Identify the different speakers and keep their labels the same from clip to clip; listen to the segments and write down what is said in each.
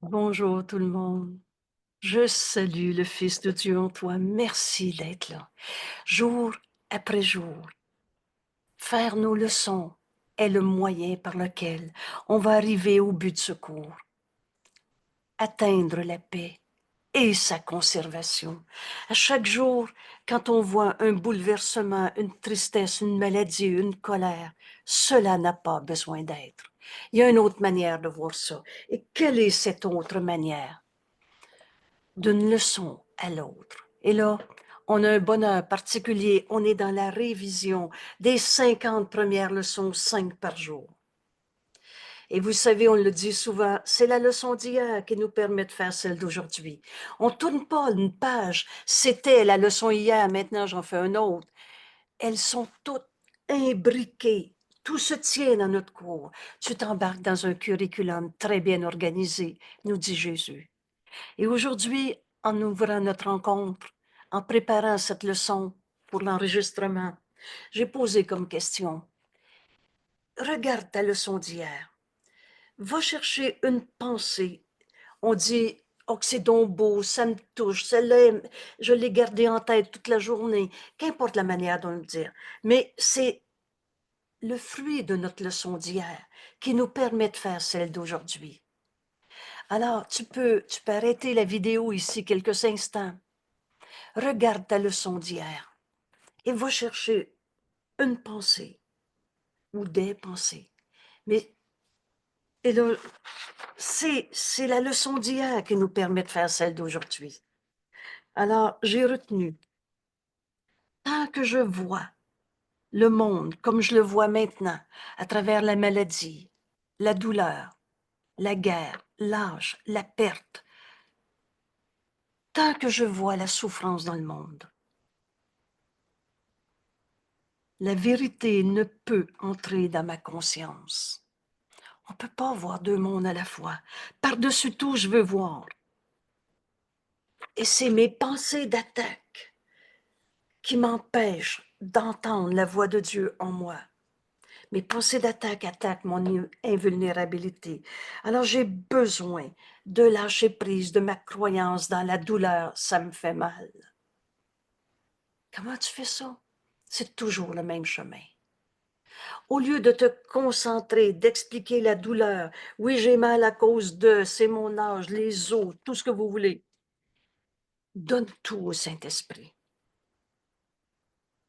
Speaker 1: Bonjour tout le monde. Je salue le Fils de Dieu en toi. Merci d'être là. Jour après jour, faire nos leçons est le moyen par lequel on va arriver au but de secours, atteindre la paix et sa conservation. À chaque jour, quand on voit un bouleversement, une tristesse, une maladie, une colère, cela n'a pas besoin d'être. Il y a une autre manière de voir ça. Et quelle est cette autre manière? D'une leçon à l'autre. Et là, on a un bonheur particulier. On est dans la révision des 50 premières leçons, 5 par jour. Et vous savez, on le dit souvent, c'est la leçon d'hier qui nous permet de faire celle d'aujourd'hui. On tourne pas une page. C'était la leçon hier, maintenant j'en fais un autre. Elles sont toutes imbriquées. Tout se tient dans notre cours. Tu t'embarques dans un curriculum très bien organisé, nous dit Jésus. Et aujourd'hui, en ouvrant notre rencontre, en préparant cette leçon pour l'enregistrement, j'ai posé comme question, regarde ta leçon d'hier, va chercher une pensée. On dit, oh que c'est donc beau, ça me touche, celle-là, je l'ai gardée en tête toute la journée, qu'importe la manière dont le dire. Mais c'est le fruit de notre leçon d'hier qui nous permet de faire celle d'aujourd'hui. Alors, tu peux arrêter la vidéo ici quelques instants. Regarde ta leçon d'hier et va chercher une pensée ou des pensées. Mais et là, c'est la leçon d'hier qui nous permet de faire celle d'aujourd'hui. Alors, j'ai retenu, tant que je vois le monde comme je le vois maintenant, à travers la maladie, la douleur, la guerre, l'âge, la perte, tant que je vois la souffrance dans le monde, la vérité ne peut entrer dans ma conscience. On ne peut pas voir deux mondes à la fois. Par-dessus tout, je veux voir. Et c'est mes pensées d'attaque qui m'empêchent d'entendre la voix de Dieu en moi. Mes pensées d'attaque attaquent mon invulnérabilité. Alors j'ai besoin de lâcher prise de ma croyance dans la douleur. Ça me fait mal. Comment tu fais ça? C'est toujours le même chemin. Au lieu de te concentrer, d'expliquer la douleur, oui, j'ai mal à cause de, c'est mon âge, les os, tout ce que vous voulez, donne tout au Saint-Esprit.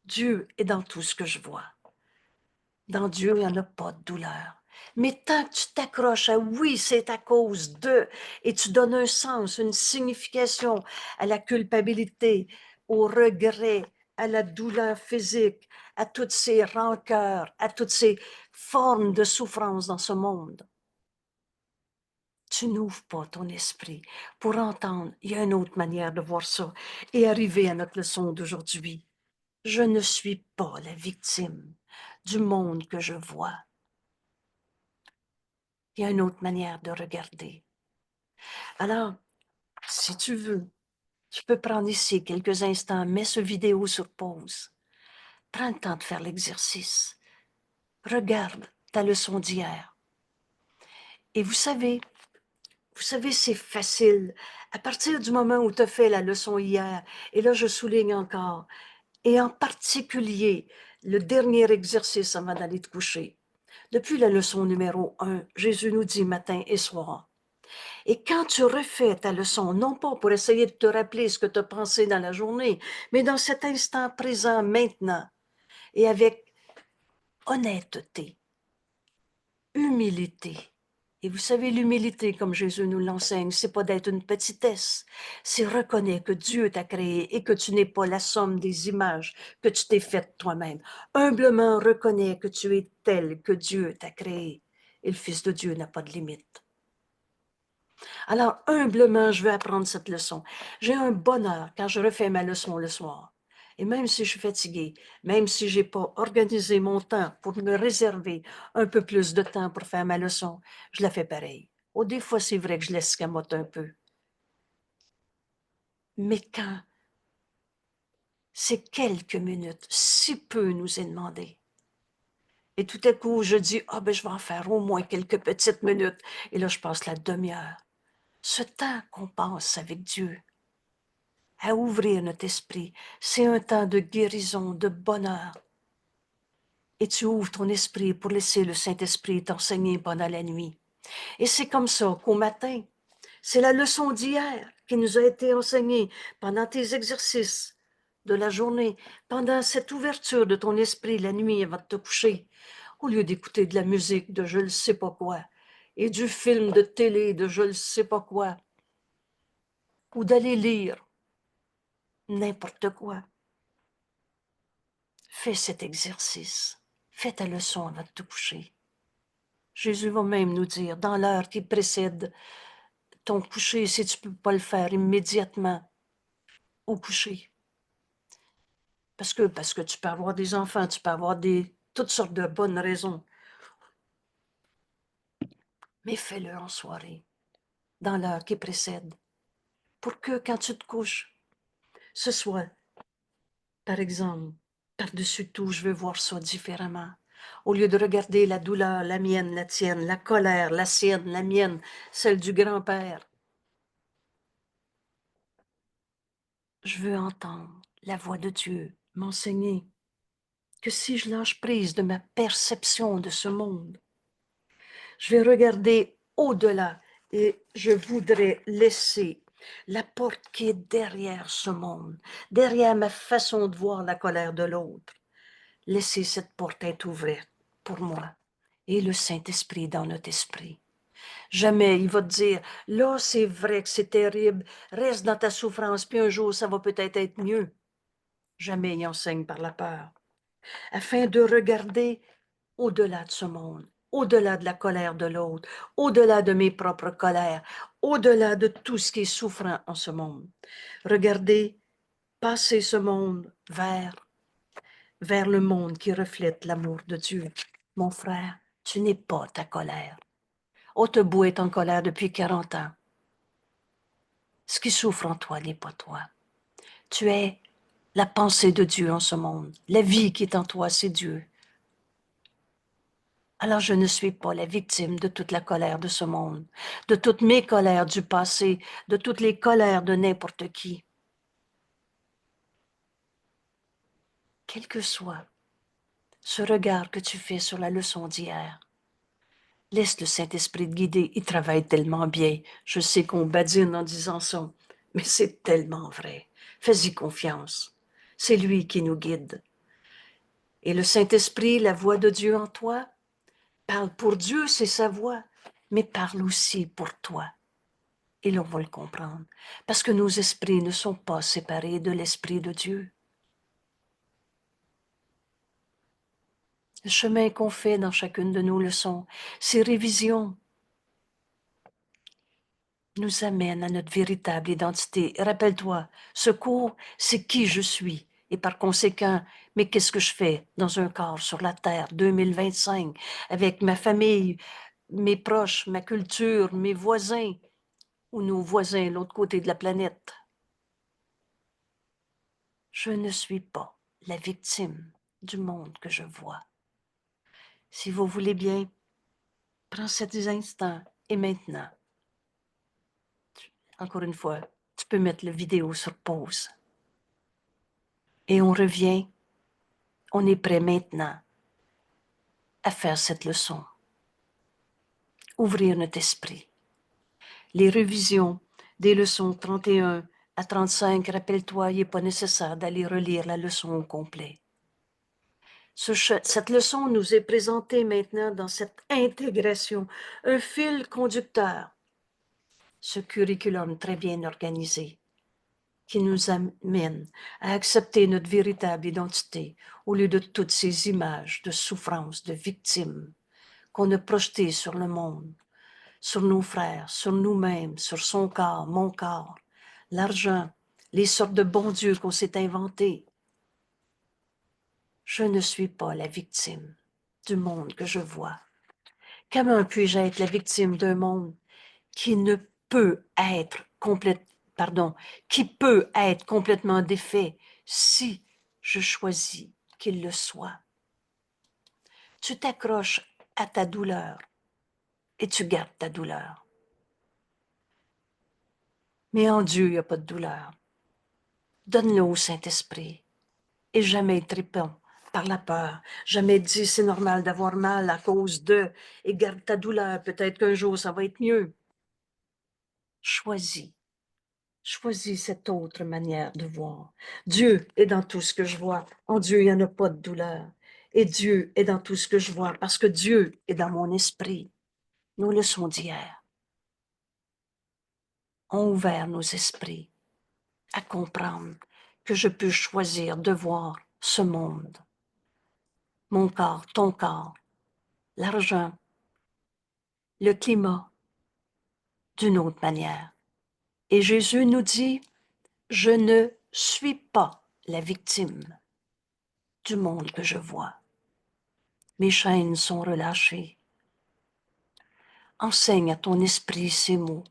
Speaker 1: Dieu est dans tout ce que je vois. Dans Dieu, il n'y en a pas de douleur. Mais tant que tu t'accroches à oui, c'est à cause de, et tu donnes un sens, une signification à la culpabilité, au regret, à la douleur physique, à toutes ces rancœurs, à toutes ces formes de souffrance dans ce monde, tu n'ouvres pas ton esprit pour entendre, il y a une autre manière de voir ça et arriver à notre leçon d'aujourd'hui. Je ne suis pas la victime du monde que je vois. Il y a une autre manière de regarder. Alors, si tu veux, tu peux prendre ici quelques instants, mets ce vidéo sur pause. Prends le temps de faire l'exercice. Regarde ta leçon d'hier. Et vous savez, c'est facile. À partir du moment où tu as fait la leçon hier, et là je souligne encore, et en particulier le dernier exercice avant d'aller te coucher. Depuis la leçon numéro 1, Jésus nous dit matin et soir. Et quand tu refais ta leçon, non pas pour essayer de te rappeler ce que tu as pensé dans la journée, mais dans cet instant présent maintenant, et avec honnêteté, humilité. Et vous savez, l'humilité, comme Jésus nous l'enseigne, c'est pas d'être une petitesse, c'est reconnaître que Dieu t'a créé et que tu n'es pas la somme des images que tu t'es faites toi-même. Humblement reconnais que tu es tel que Dieu t'a créé. Et le Fils de Dieu n'a pas de limite. Alors, humblement, je vais apprendre cette leçon. J'ai un bonheur quand je refais ma leçon le soir. Et même si je suis fatiguée, même si je n'ai pas organisé mon temps pour me réserver un peu plus de temps pour faire ma leçon, je la fais pareil. Oh, des fois, c'est vrai que je laisse camotte un peu. Mais quand c'est quelques minutes, si peu nous est demandé. Et tout à coup, je dis, ah ben, je vais en faire au moins quelques petites minutes. Et là, je passe la demi-heure Ce temps qu'on passe avec Dieu, à ouvrir notre esprit, c'est un temps de guérison, de bonheur. Et tu ouvres ton esprit pour laisser le Saint-Esprit t'enseigner pendant la nuit. Et c'est comme ça qu'au matin, c'est la leçon d'hier qui nous a été enseignée pendant tes exercices de la journée, pendant cette ouverture de ton esprit la nuit avant de te coucher, au lieu d'écouter de la musique de je ne sais pas quoi, et du film de télé de je ne sais pas quoi, ou d'aller lire n'importe quoi. Fais cet exercice. Fais ta leçon avant de te coucher. Jésus va même nous dire, dans l'heure qui précède ton coucher, si tu ne peux pas le faire immédiatement au coucher. Parce que tu peux avoir des enfants, tu peux avoir toutes sortes de bonnes raisons. Mais fais-le en soirée, dans l'heure qui précède, pour que quand tu te couches, ce soit, par exemple, par-dessus tout, je veux voir ça différemment. Au lieu de regarder la douleur, la mienne, la tienne, la colère, la sienne, la mienne, celle du grand-père, je veux entendre la voix de Dieu m'enseigner que si je lâche prise de ma perception de ce monde, je vais regarder au-delà et je voudrais laisser la porte qui est derrière ce monde, derrière ma façon de voir la colère de l'autre. Laisser cette porte être ouverte pour moi et le Saint-Esprit dans notre esprit. Jamais il va te dire, là c'est vrai que c'est terrible, reste dans ta souffrance, puis un jour ça va peut-être être mieux. Jamais il enseigne par la peur, afin de regarder au-delà de ce monde, au-delà de la colère de l'autre, au-delà de mes propres colères, au-delà de tout ce qui est souffrant en ce monde. Regardez, passer ce monde vers le monde qui reflète l'amour de Dieu. Mon frère, tu n'es pas ta colère. Hautebout est en colère depuis 40 ans. Ce qui souffre en toi n'est pas toi. Tu es la pensée de Dieu en ce monde. La vie qui est en toi, c'est Dieu. Alors je ne suis pas la victime de toute la colère de ce monde, de toutes mes colères du passé, de toutes les colères de n'importe qui. Quel que soit ce regard que tu fais sur la leçon d'hier, laisse le Saint-Esprit te guider. Il travaille tellement bien. Je sais qu'on badine en disant ça, mais c'est tellement vrai. Fais-y confiance. C'est lui qui nous guide. Et le Saint-Esprit, la voix de Dieu en toi, parle pour Dieu, c'est sa voix, mais parle aussi pour toi. Et l'on va le comprendre, parce que nos esprits ne sont pas séparés de l'Esprit de Dieu. Le chemin qu'on fait dans chacune de nos leçons, ces révisions, nous amènent à notre véritable identité. Et rappelle-toi, ce cours, c'est qui je suis. Et par conséquent, mais qu'est-ce que je fais dans un corps sur la Terre 2025, avec ma famille, mes proches, ma culture, mes voisins, ou nos voisins de l'autre côté de la planète. Je ne suis pas la victime du monde que je vois. Si vous voulez bien, prends cet instant et maintenant. Encore une fois, tu peux mettre la vidéo sur pause. Et on revient, on est prêt maintenant à faire cette leçon. Ouvrir notre esprit. Les révisions des leçons 31 à 35, rappelle-toi, il n'est pas nécessaire d'aller relire la leçon au complet. Cette leçon nous est présentée maintenant dans cette intégration, un fil conducteur, ce curriculum très bien organisé qui nous amène à accepter notre véritable identité au lieu de toutes ces images de souffrance, de victimes qu'on a projetées sur le monde, sur nos frères, sur nous-mêmes, sur son corps, mon corps, l'argent, les sortes de bons dieux qu'on s'est inventés. Je ne suis pas la victime du monde que je vois. Comment puis-je être la victime d'un monde qui ne peut être qui peut être complètement défait si je choisis qu'il le soit? Tu t'accroches à ta douleur et tu gardes ta douleur. Mais en Dieu, il n'y a pas de douleur. Donne-le au Saint-Esprit et jamais trépant par la peur. Jamais dit c'est normal d'avoir mal à cause de et garde ta douleur. Peut-être qu'un jour ça va être mieux. Choisis. Choisis cette autre manière de voir. Dieu est dans tout ce que je vois. En Dieu, il n'y en a pas de douleur. Et Dieu est dans tout ce que je vois parce que Dieu est dans mon esprit. Nos leçons d'hier ont ouvert nos esprits à comprendre que je peux choisir de voir ce monde, mon corps, ton corps, l'argent, le climat, d'une autre manière. Et Jésus nous dit, je ne suis pas la victime du monde que je vois. Mes chaînes sont relâchées. Enseigne à ton esprit ces mots.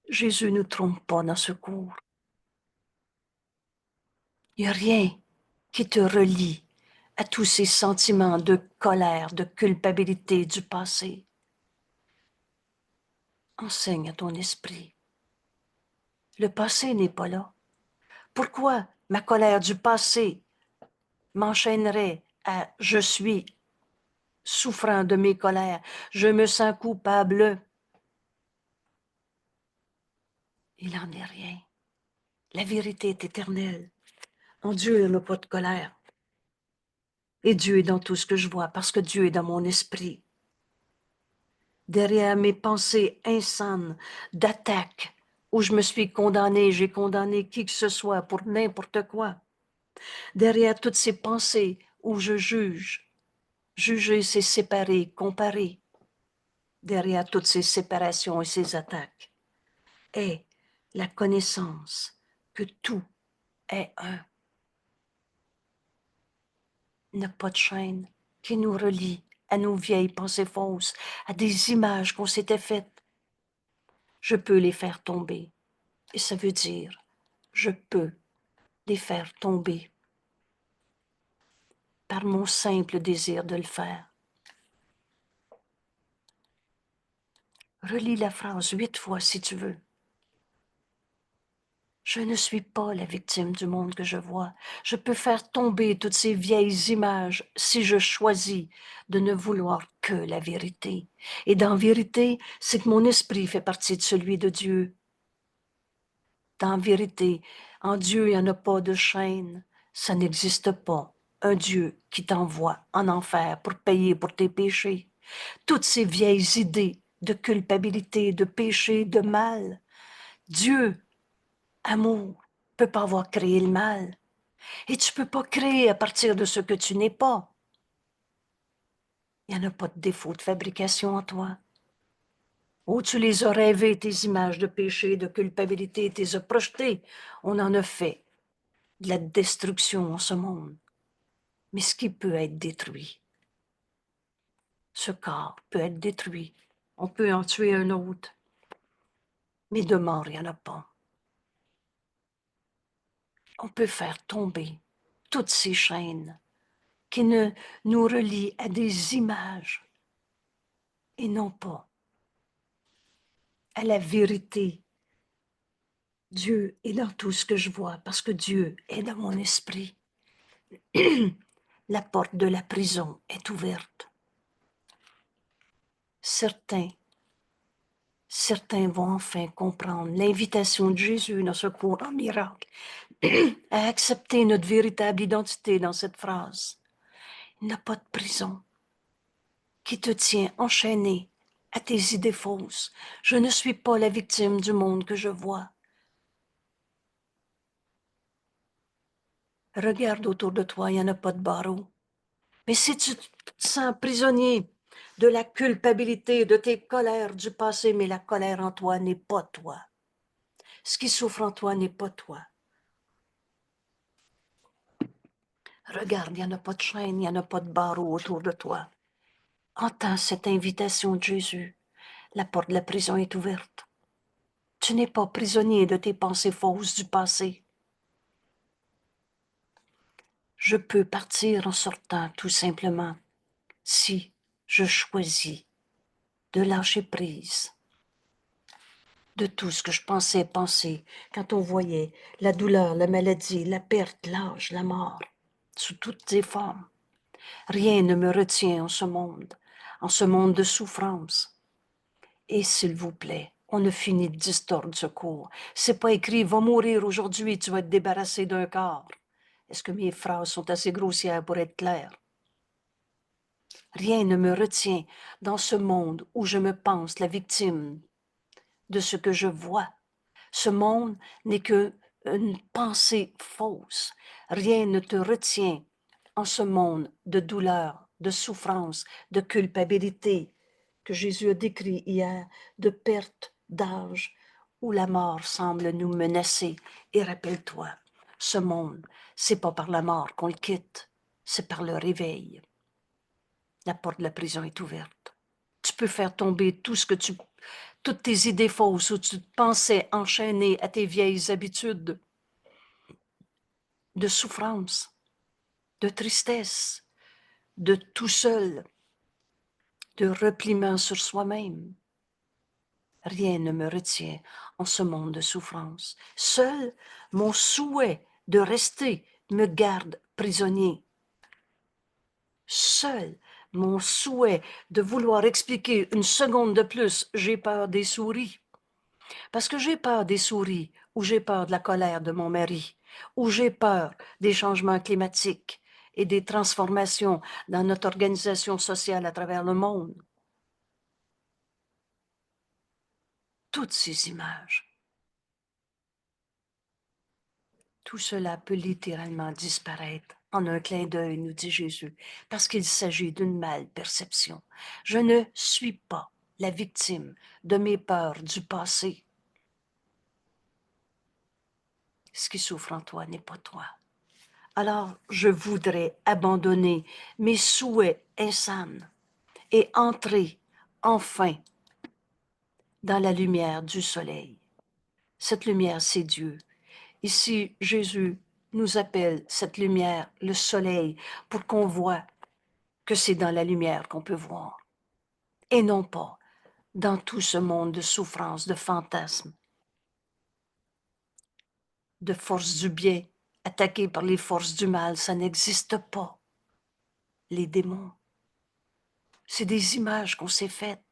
Speaker 1: Jésus ne trompe pas dans ce cours. Il n'y a rien qui te relie à tous ces sentiments de colère, de culpabilité du passé. Enseigne à ton esprit. Le passé n'est pas là. Pourquoi ma colère du passé m'enchaînerait à je suis souffrant de mes colères, je me sens coupable? Il n'en est rien. La vérité est éternelle. En Dieu, il n'y a pas de colère. Et Dieu est dans tout ce que je vois parce que Dieu est dans mon esprit. Derrière mes pensées insanes d'attaque où je me suis condamnée, j'ai condamné qui que ce soit pour n'importe quoi. Derrière toutes ces pensées où je juge, juger c'est séparer, comparer. Derrière toutes ces séparations et ces attaques est la connaissance que tout est un. Il n'y a pas de chaîne qui nous relie à nos vieilles pensées fausses, à des images qu'on s'était faites. Je peux les faire tomber. Et ça veut dire, je peux les faire tomber par mon simple désir de le faire. Relis la phrase 8 fois si tu veux. Je ne suis pas la victime du monde que je vois. Je peux faire tomber toutes ces vieilles images si je choisis de ne vouloir que la vérité. Et dans vérité, c'est que mon esprit fait partie de celui de Dieu. Dans vérité, en Dieu, il n'y en a pas de chaîne. Ça n'existe pas. Un Dieu qui t'envoie en enfer pour payer pour tes péchés. Toutes ces vieilles idées de culpabilité, de péché, de mal. Dieu, amour, peut pas avoir créé le mal. Et tu peux pas créer à partir de ce que tu n'es pas. Il n'y en a pas de défaut de fabrication en toi. Oh, tu les as rêvés, tes images de péché, de culpabilité, tu les as projetées. On en a fait de la destruction en ce monde. Mais ce qui peut être détruit, ce corps peut être détruit. On peut en tuer un autre. Mais de mort, il n'y en a pas. On peut faire tomber toutes ces chaînes qui nous relient à des images et non pas à la vérité. Dieu est dans tout ce que je vois parce que Dieu est dans mon esprit. La porte de la prison est ouverte. Certains vont enfin comprendre l'invitation de Jésus dans ce cours en miracle à accepter notre véritable identité dans cette phrase. Il n'y a pas de prison qui te tient enchaîné à tes idées fausses. Je ne suis pas la victime du monde que je vois. Regarde autour de toi, il n'y en a pas de barreaux. Mais si tu te sens prisonnier de la culpabilité, de tes colères du passé, mais la colère en toi n'est pas toi. Ce qui souffre en toi n'est pas toi. Regarde, il n'y en a pas de chaîne, il n'y en a pas de barreaux autour de toi. Entends cette invitation de Jésus. La porte de la prison est ouverte. Tu n'es pas prisonnier de tes pensées fausses du passé. Je peux partir en sortant tout simplement si je choisis de lâcher prise de tout ce que je pensais penser quand on voyait la douleur, la maladie, la perte, l'âge, la mort, sous toutes ses formes. Rien ne me retient en ce monde de souffrance. Et s'il vous plaît, on a fini de distordre ce cours. C'est pas écrit « va mourir aujourd'hui, tu vas te débarrasser d'un corps ». Est-ce que mes phrases sont assez grossières pour être claires? Rien ne me retient dans ce monde où je me pense la victime de ce que je vois. Ce monde n'est qu'une pensée fausse. Rien ne te retient en ce monde de douleur, de souffrance, de culpabilité que Jésus a décrit hier, de perte d'âge, où la mort semble nous menacer. Et rappelle-toi, ce monde, c'est pas par la mort qu'on le quitte, c'est par le réveil. La porte de la prison est ouverte. Tu peux faire tomber toutes tes idées fausses où tu te pensais enchaîné à tes vieilles habitudes de souffrance, de tristesse, de tout seul, de repliement sur soi-même. Rien ne me retient en ce monde de souffrance. Seul mon souhait de rester me garde prisonnier. Seul mon souhait de vouloir expliquer une seconde de plus, j'ai peur des souris. Parce que j'ai peur des souris, ou j'ai peur de la colère de mon mari, ou j'ai peur des changements climatiques et des transformations dans notre organisation sociale à travers le monde. Toutes ces images, tout cela peut littéralement disparaître en un clin d'œil, nous dit Jésus, parce qu'il s'agit d'une mal-perception. Je ne suis pas la victime de mes peurs du passé. Ce qui souffre en toi n'est pas toi. Alors, je voudrais abandonner mes souhaits insanes et entrer enfin dans la lumière du soleil. Cette lumière, c'est Dieu. Ici, Jésus nous appelle cette lumière le soleil pour qu'on voit que c'est dans la lumière qu'on peut voir et non pas dans tout ce monde de souffrance, de fantasmes, de forces du bien attaquées par les forces du mal. Ça n'existe pas. Les démons, c'est des images qu'on s'est faites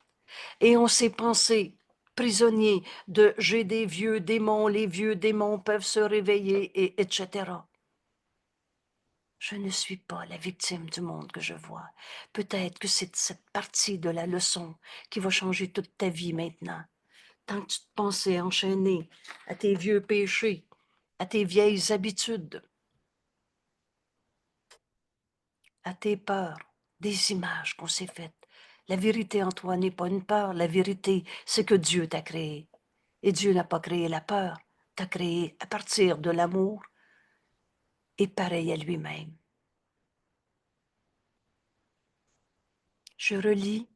Speaker 1: et on s'est pensé prisonnier de j'ai des vieux démons, les vieux démons peuvent se réveiller, et etc. Je ne suis pas la victime du monde que je vois. Peut-être que c'est cette partie de la leçon qui va changer toute ta vie maintenant. Tant que tu te pensais enchaîné à tes vieux péchés, à tes vieilles habitudes, à tes peurs, des images qu'on s'est faites. La vérité en toi n'est pas une peur, la vérité, c'est que Dieu t'a créé. Et Dieu n'a pas créé la peur, t'a créé à partir de l'amour et pareil à lui-même. Je relis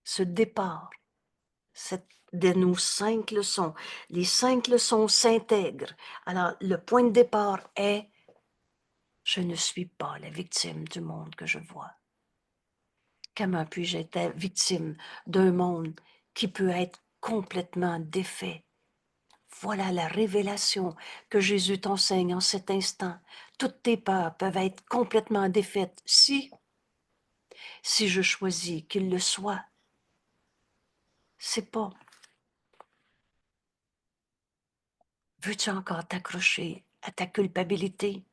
Speaker 1: ce départ de nos 5 leçons. Les 5 leçons s'intègrent. Alors, le point de départ est « Je ne suis pas la victime du monde que je vois. » Comment puis-je être victime d'un monde qui peut être complètement défait? Voilà la révélation que Jésus t'enseigne en cet instant. Toutes tes peurs peuvent être complètement défaites si je choisis qu'il le soit. C'est pas. Veux-tu encore t'accrocher à ta culpabilité,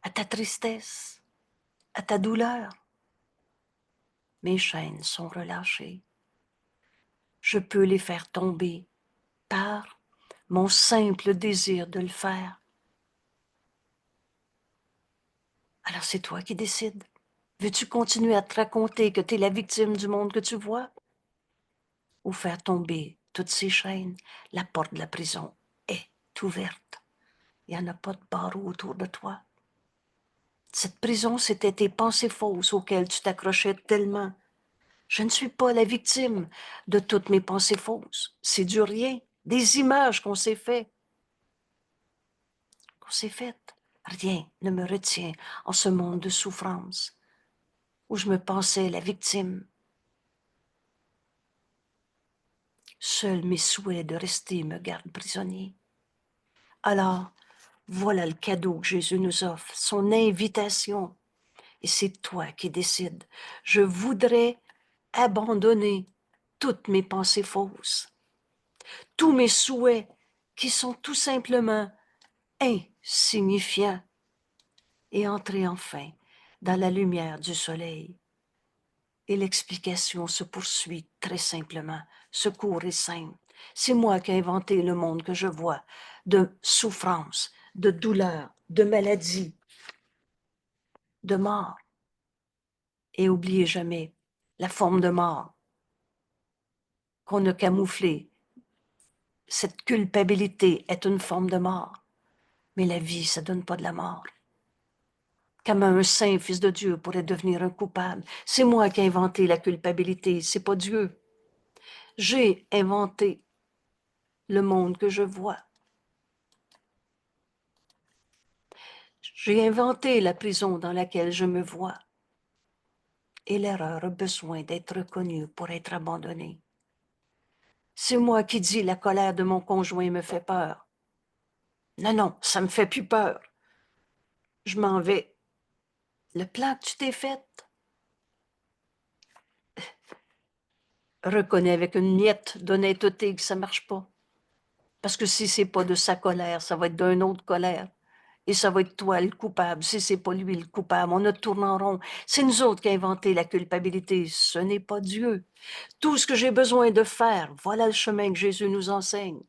Speaker 1: à ta tristesse, à ta douleur? Mes chaînes sont relâchées. Je peux les faire tomber par mon simple désir de le faire. Alors c'est toi qui décides. Veux-tu continuer à te raconter que tu es la victime du monde que tu vois? Ou faire tomber toutes ces chaînes? La porte de la prison est ouverte. Il n'y en a pas de barreau autour de toi. Cette prison, c'était tes pensées fausses auxquelles tu t'accrochais tellement. Je ne suis pas la victime de toutes mes pensées fausses. C'est du rien, des images qu'on s'est faites. Rien ne me retient en ce monde de souffrance où je me pensais la victime. Seuls mes souhaits de rester me gardent prisonnier. Alors, voilà le cadeau que Jésus nous offre, son invitation. Et c'est toi qui décides. Je voudrais abandonner toutes mes pensées fausses, tous mes souhaits qui sont tout simplement insignifiants et entrer enfin dans la lumière du soleil. Et l'explication se poursuit très simplement. Ce cours est simple. C'est moi qui ai inventé le monde que je vois, de souffrance, de douleur, de maladie, de mort. Et oubliez jamais la forme de mort qu'on a camouflée. Cette culpabilité est une forme de mort. Mais la vie, ça ne donne pas de la mort. Comment un saint fils de Dieu pourrait devenir un coupable? C'est moi qui ai inventé la culpabilité, c'est pas Dieu. J'ai inventé le monde que je vois. J'ai inventé la prison dans laquelle je me vois. Et l'erreur a besoin d'être reconnue pour être abandonnée. C'est moi qui dis la colère de mon conjoint me fait peur. Non, non, ça me fait plus peur. Je m'en vais. Le plan que tu t'es fait, reconnais avec une miette d'honnêteté que ça marche pas. Parce que si c'est pas de sa colère, ça va être d'une autre colère. Et ça va être toi le coupable. Si c'est pas lui le coupable, on a tourné en rond. C'est nous autres qui avons inventé la culpabilité. Ce n'est pas Dieu. Tout ce que j'ai besoin de faire, voilà le chemin que Jésus nous enseigne.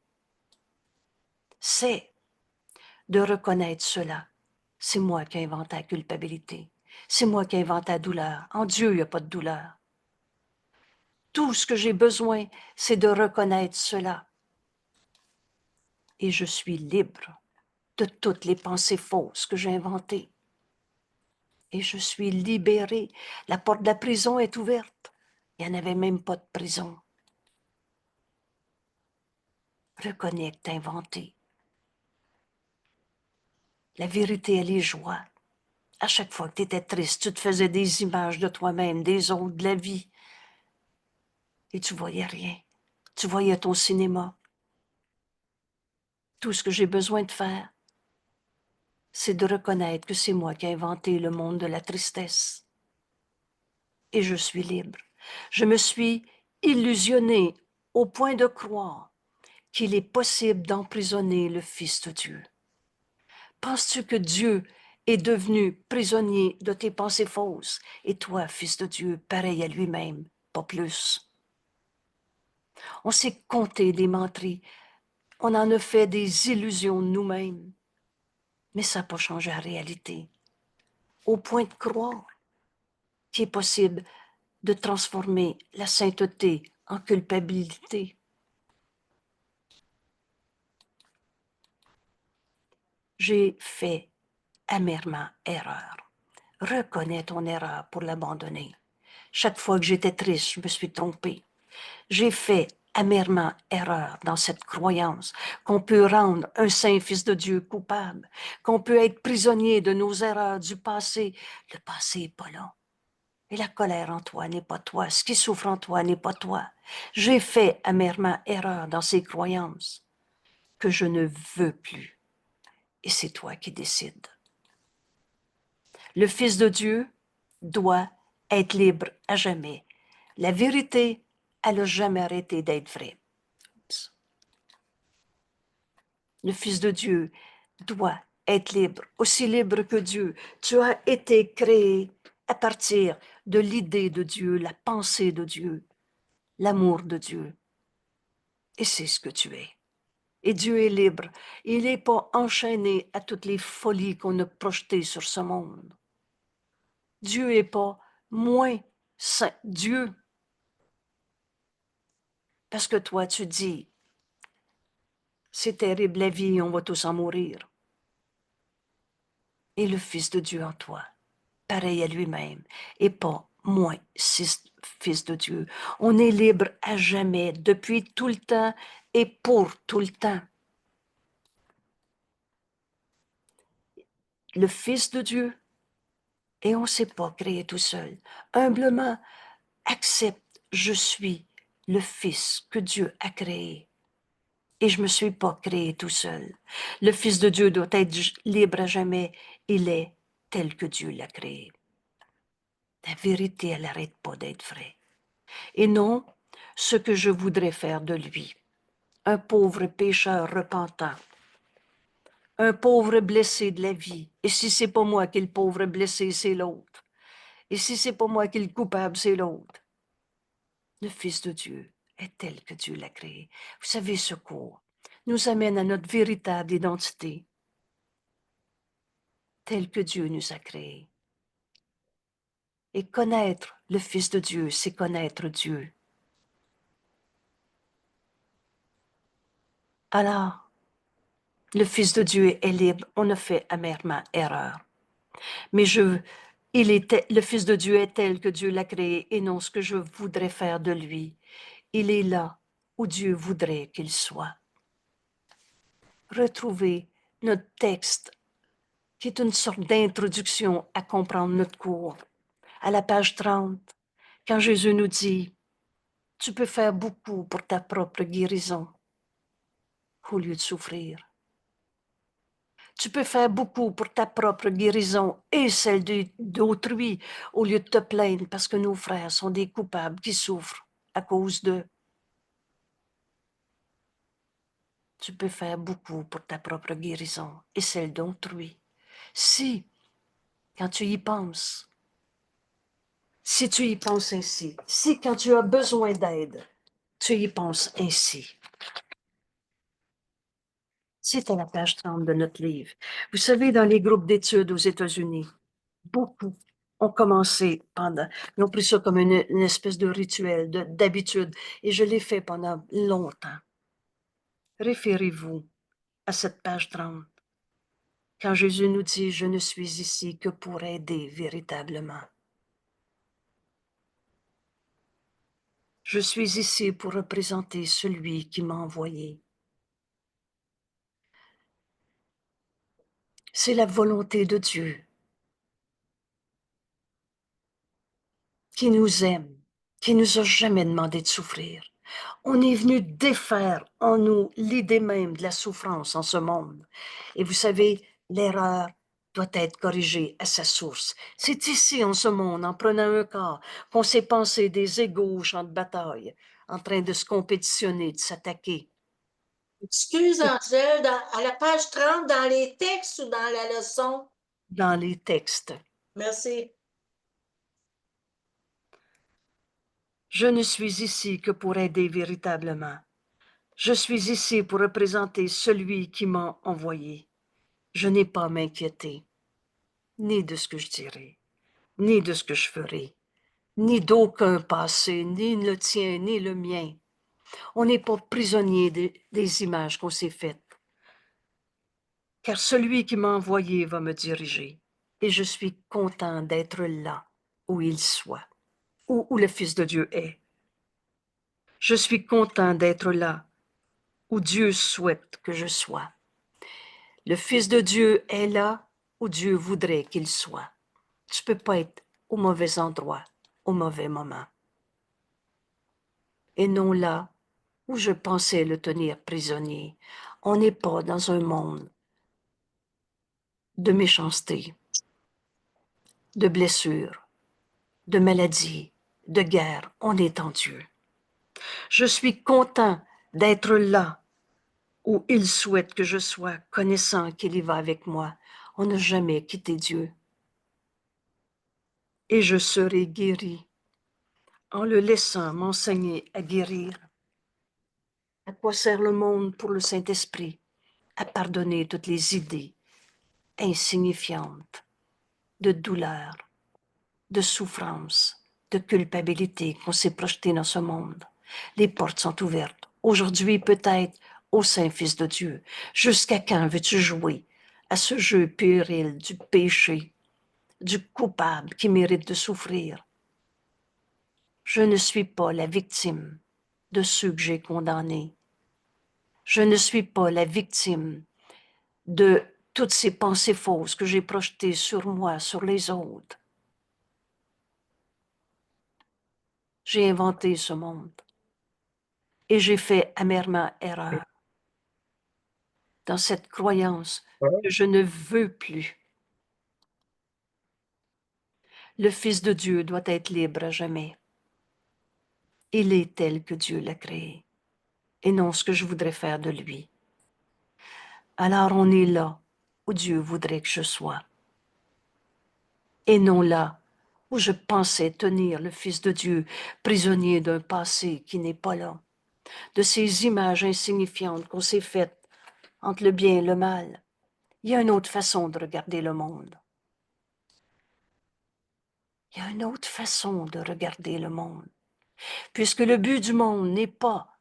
Speaker 1: C'est de reconnaître cela. C'est moi qui ai inventé la culpabilité. C'est moi qui ai inventé la douleur. En Dieu, il n'y a pas de douleur. Tout ce que j'ai besoin, c'est de reconnaître cela. Et je suis libre de toutes les pensées fausses que j'ai inventées. Et je suis libérée. La porte de la prison est ouverte. Il n'y en avait même pas de prison. Reconnais que t'as inventé. La vérité, elle est joie. À chaque fois que tu étais triste, tu te faisais des images de toi-même, des autres, de la vie. Et tu voyais rien. Tu voyais ton cinéma. Tout ce que j'ai besoin de faire, c'est de reconnaître que c'est moi qui ai inventé le monde de la tristesse. Et je suis libre. Je me suis illusionnée au point de croire qu'il est possible d'emprisonner le Fils de Dieu. Penses-tu que Dieu est devenu prisonnier de tes pensées fausses et toi, Fils de Dieu, pareil à lui-même, pas plus? On s'est compté des menteries, on en a fait des illusions nous-mêmes, mais ça n'a pas changé la réalité. Au point de croire qu'il est possible de transformer la sainteté en culpabilité. J'ai fait amèrement erreur. Reconnais ton erreur pour l'abandonner. Chaque fois que j'étais triste, je me suis trompée. J'ai fait amèrement erreur dans cette croyance qu'on peut rendre un saint fils de Dieu coupable, qu'on peut être prisonnier de nos erreurs du passé. Le passé n'est pas là. Et la colère en toi n'est pas toi. Ce qui souffre en toi n'est pas toi. J'ai fait amèrement erreur dans ces croyances que je ne veux plus. Et c'est toi qui décides. Le Fils de Dieu doit être libre à jamais. La vérité, elle n'a jamais arrêté d'être vraie. Le Fils de Dieu doit être libre, aussi libre que Dieu. Tu as été créé à partir de l'idée de Dieu, la pensée de Dieu, l'amour de Dieu. Et c'est ce que tu es. Et Dieu est libre. Il n'est pas enchaîné à toutes les folies qu'on a projetées sur ce monde. Dieu n'est pas moins saint. Dieu, parce que toi, tu dis, c'est terrible la vie, on va tous en mourir. Et le Fils de Dieu en toi, pareil à lui-même, et pas moins Fils de Dieu. On est libre à jamais, depuis tout le temps et pour tout le temps. Le Fils de Dieu, et on ne s'est pas créé tout seul. Humblement, accepte, je suis le Fils que Dieu a créé. Et je ne me suis pas créé tout seul. Le Fils de Dieu doit être libre à jamais. Il est tel que Dieu l'a créé. La vérité, elle n'arrête pas d'être vraie. Et non, ce que je voudrais faire de lui, un pauvre pécheur repentant, un pauvre blessé de la vie. Et si c'est pas moi qui est le pauvre blessé, c'est l'autre. Et si c'est pas moi qui est le coupable, c'est l'autre. Le Fils de Dieu est tel que Dieu l'a créé. Vous savez, ce cours nous amène à notre véritable identité, telle que Dieu nous a créés. Et connaître le Fils de Dieu, c'est connaître Dieu. Alors, le Fils de Dieu est libre, on a fait amèrement erreur. Mais le Fils de Dieu est tel que Dieu l'a créé et non ce que je voudrais faire de lui. Il est là où Dieu voudrait qu'il soit. Retrouvez notre texte, qui est une sorte d'introduction à comprendre notre cours. À la page 30, quand Jésus nous dit, tu peux faire beaucoup pour ta propre guérison au lieu de souffrir. Tu peux faire beaucoup pour ta propre guérison et celle d'autrui au lieu de te plaindre parce que nos frères sont des coupables qui souffrent à cause d'eux. Tu peux faire beaucoup pour ta propre guérison et celle d'autrui. Si, quand tu y penses, si tu y penses ainsi, si quand tu as besoin d'aide, tu y penses ainsi. C'est à la page 30 de notre livre. Vous savez, dans les groupes d'études aux États-Unis, beaucoup ont commencé ils ont pris ça comme une espèce de rituel, d'habitude, et je l'ai fait pendant longtemps. Référez-vous à cette page 30, quand Jésus nous dit, je ne suis ici que pour aider véritablement. Je suis ici pour représenter celui qui m'a envoyé. C'est la volonté de Dieu qui nous aime, qui nous a jamais demandé de souffrir. On est venu défaire en nous l'idée même de la souffrance en ce monde. Et vous savez, l'erreur doit être corrigée à sa source. C'est ici, en ce monde, en prenant un corps, qu'on s'est pensé des égaux au champ de bataille, en train de se compétitionner, de s'attaquer.
Speaker 2: Excuse, Angèle, à la page 30, dans les textes ou dans la leçon?
Speaker 1: Dans les textes.
Speaker 2: Merci.
Speaker 1: Je ne suis ici que pour aider véritablement. Je suis ici pour représenter celui qui m'a envoyé. Je n'ai pas à m'inquiéter, ni de ce que je dirai, ni de ce que je ferai, ni d'aucun passé, ni le tien, ni le mien. On n'est pas prisonnier des images qu'on s'est faites. Car celui qui m'a envoyé va me diriger. Et je suis content d'être là où il soit, où le Fils de Dieu est. Je suis content d'être là où Dieu souhaite que je sois. Le Fils de Dieu est là où Dieu voudrait qu'il soit. Tu ne peux pas être au mauvais endroit, au mauvais moment. Et non là où je pensais le tenir prisonnier. On n'est pas dans un monde de méchanceté, de blessures, de maladies, de guerre. On est en Dieu. Je suis content d'être là où il souhaite que je sois, connaissant qu'il y va avec moi. On n'a jamais quitté Dieu. Et je serai guéri en le laissant m'enseigner à guérir. À quoi sert le monde pour le Saint-Esprit? À pardonner toutes les idées insignifiantes de douleur, de souffrance, de culpabilité qu'on s'est projeté dans ce monde. Les portes sont ouvertes. Aujourd'hui, peut-être, au Saint-Fils de Dieu. Jusqu'à quand veux-tu jouer à ce jeu puéril du péché, du coupable qui mérite de souffrir? Je ne suis pas la victime de ceux que j'ai condamnés. Je ne suis pas la victime de toutes ces pensées fausses que j'ai projetées sur moi, sur les autres. J'ai inventé ce monde. Et j'ai fait amèrement erreur dans cette croyance que je ne veux plus. Le Fils de Dieu doit être libre à jamais. Il est tel que Dieu l'a créé, et non ce que je voudrais faire de lui. Alors on est là où Dieu voudrait que je sois, et non là où je pensais tenir le Fils de Dieu prisonnier d'un passé qui n'est pas là, de ces images insignifiantes qu'on s'est faites entre le bien et le mal. Il y a une autre façon de regarder le monde. Il y a une autre façon de regarder le monde, puisque le but du monde n'est pas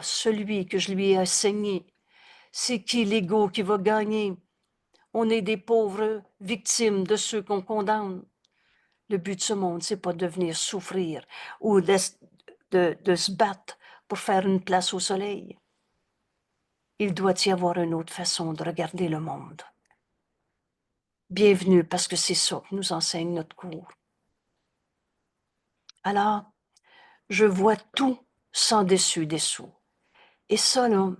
Speaker 1: celui que je lui ai assigné. C'est qui l'ego qui va gagner? On est des pauvres victimes de ceux qu'on condamne. Le but de ce monde, c'est pas de venir souffrir ou de se battre pour faire une place au soleil. Il doit y avoir une autre façon de regarder le monde. Bienvenue, parce que c'est ça que nous enseigne notre cours. Alors, je vois tout sans dessus-dessous. Et ça, là,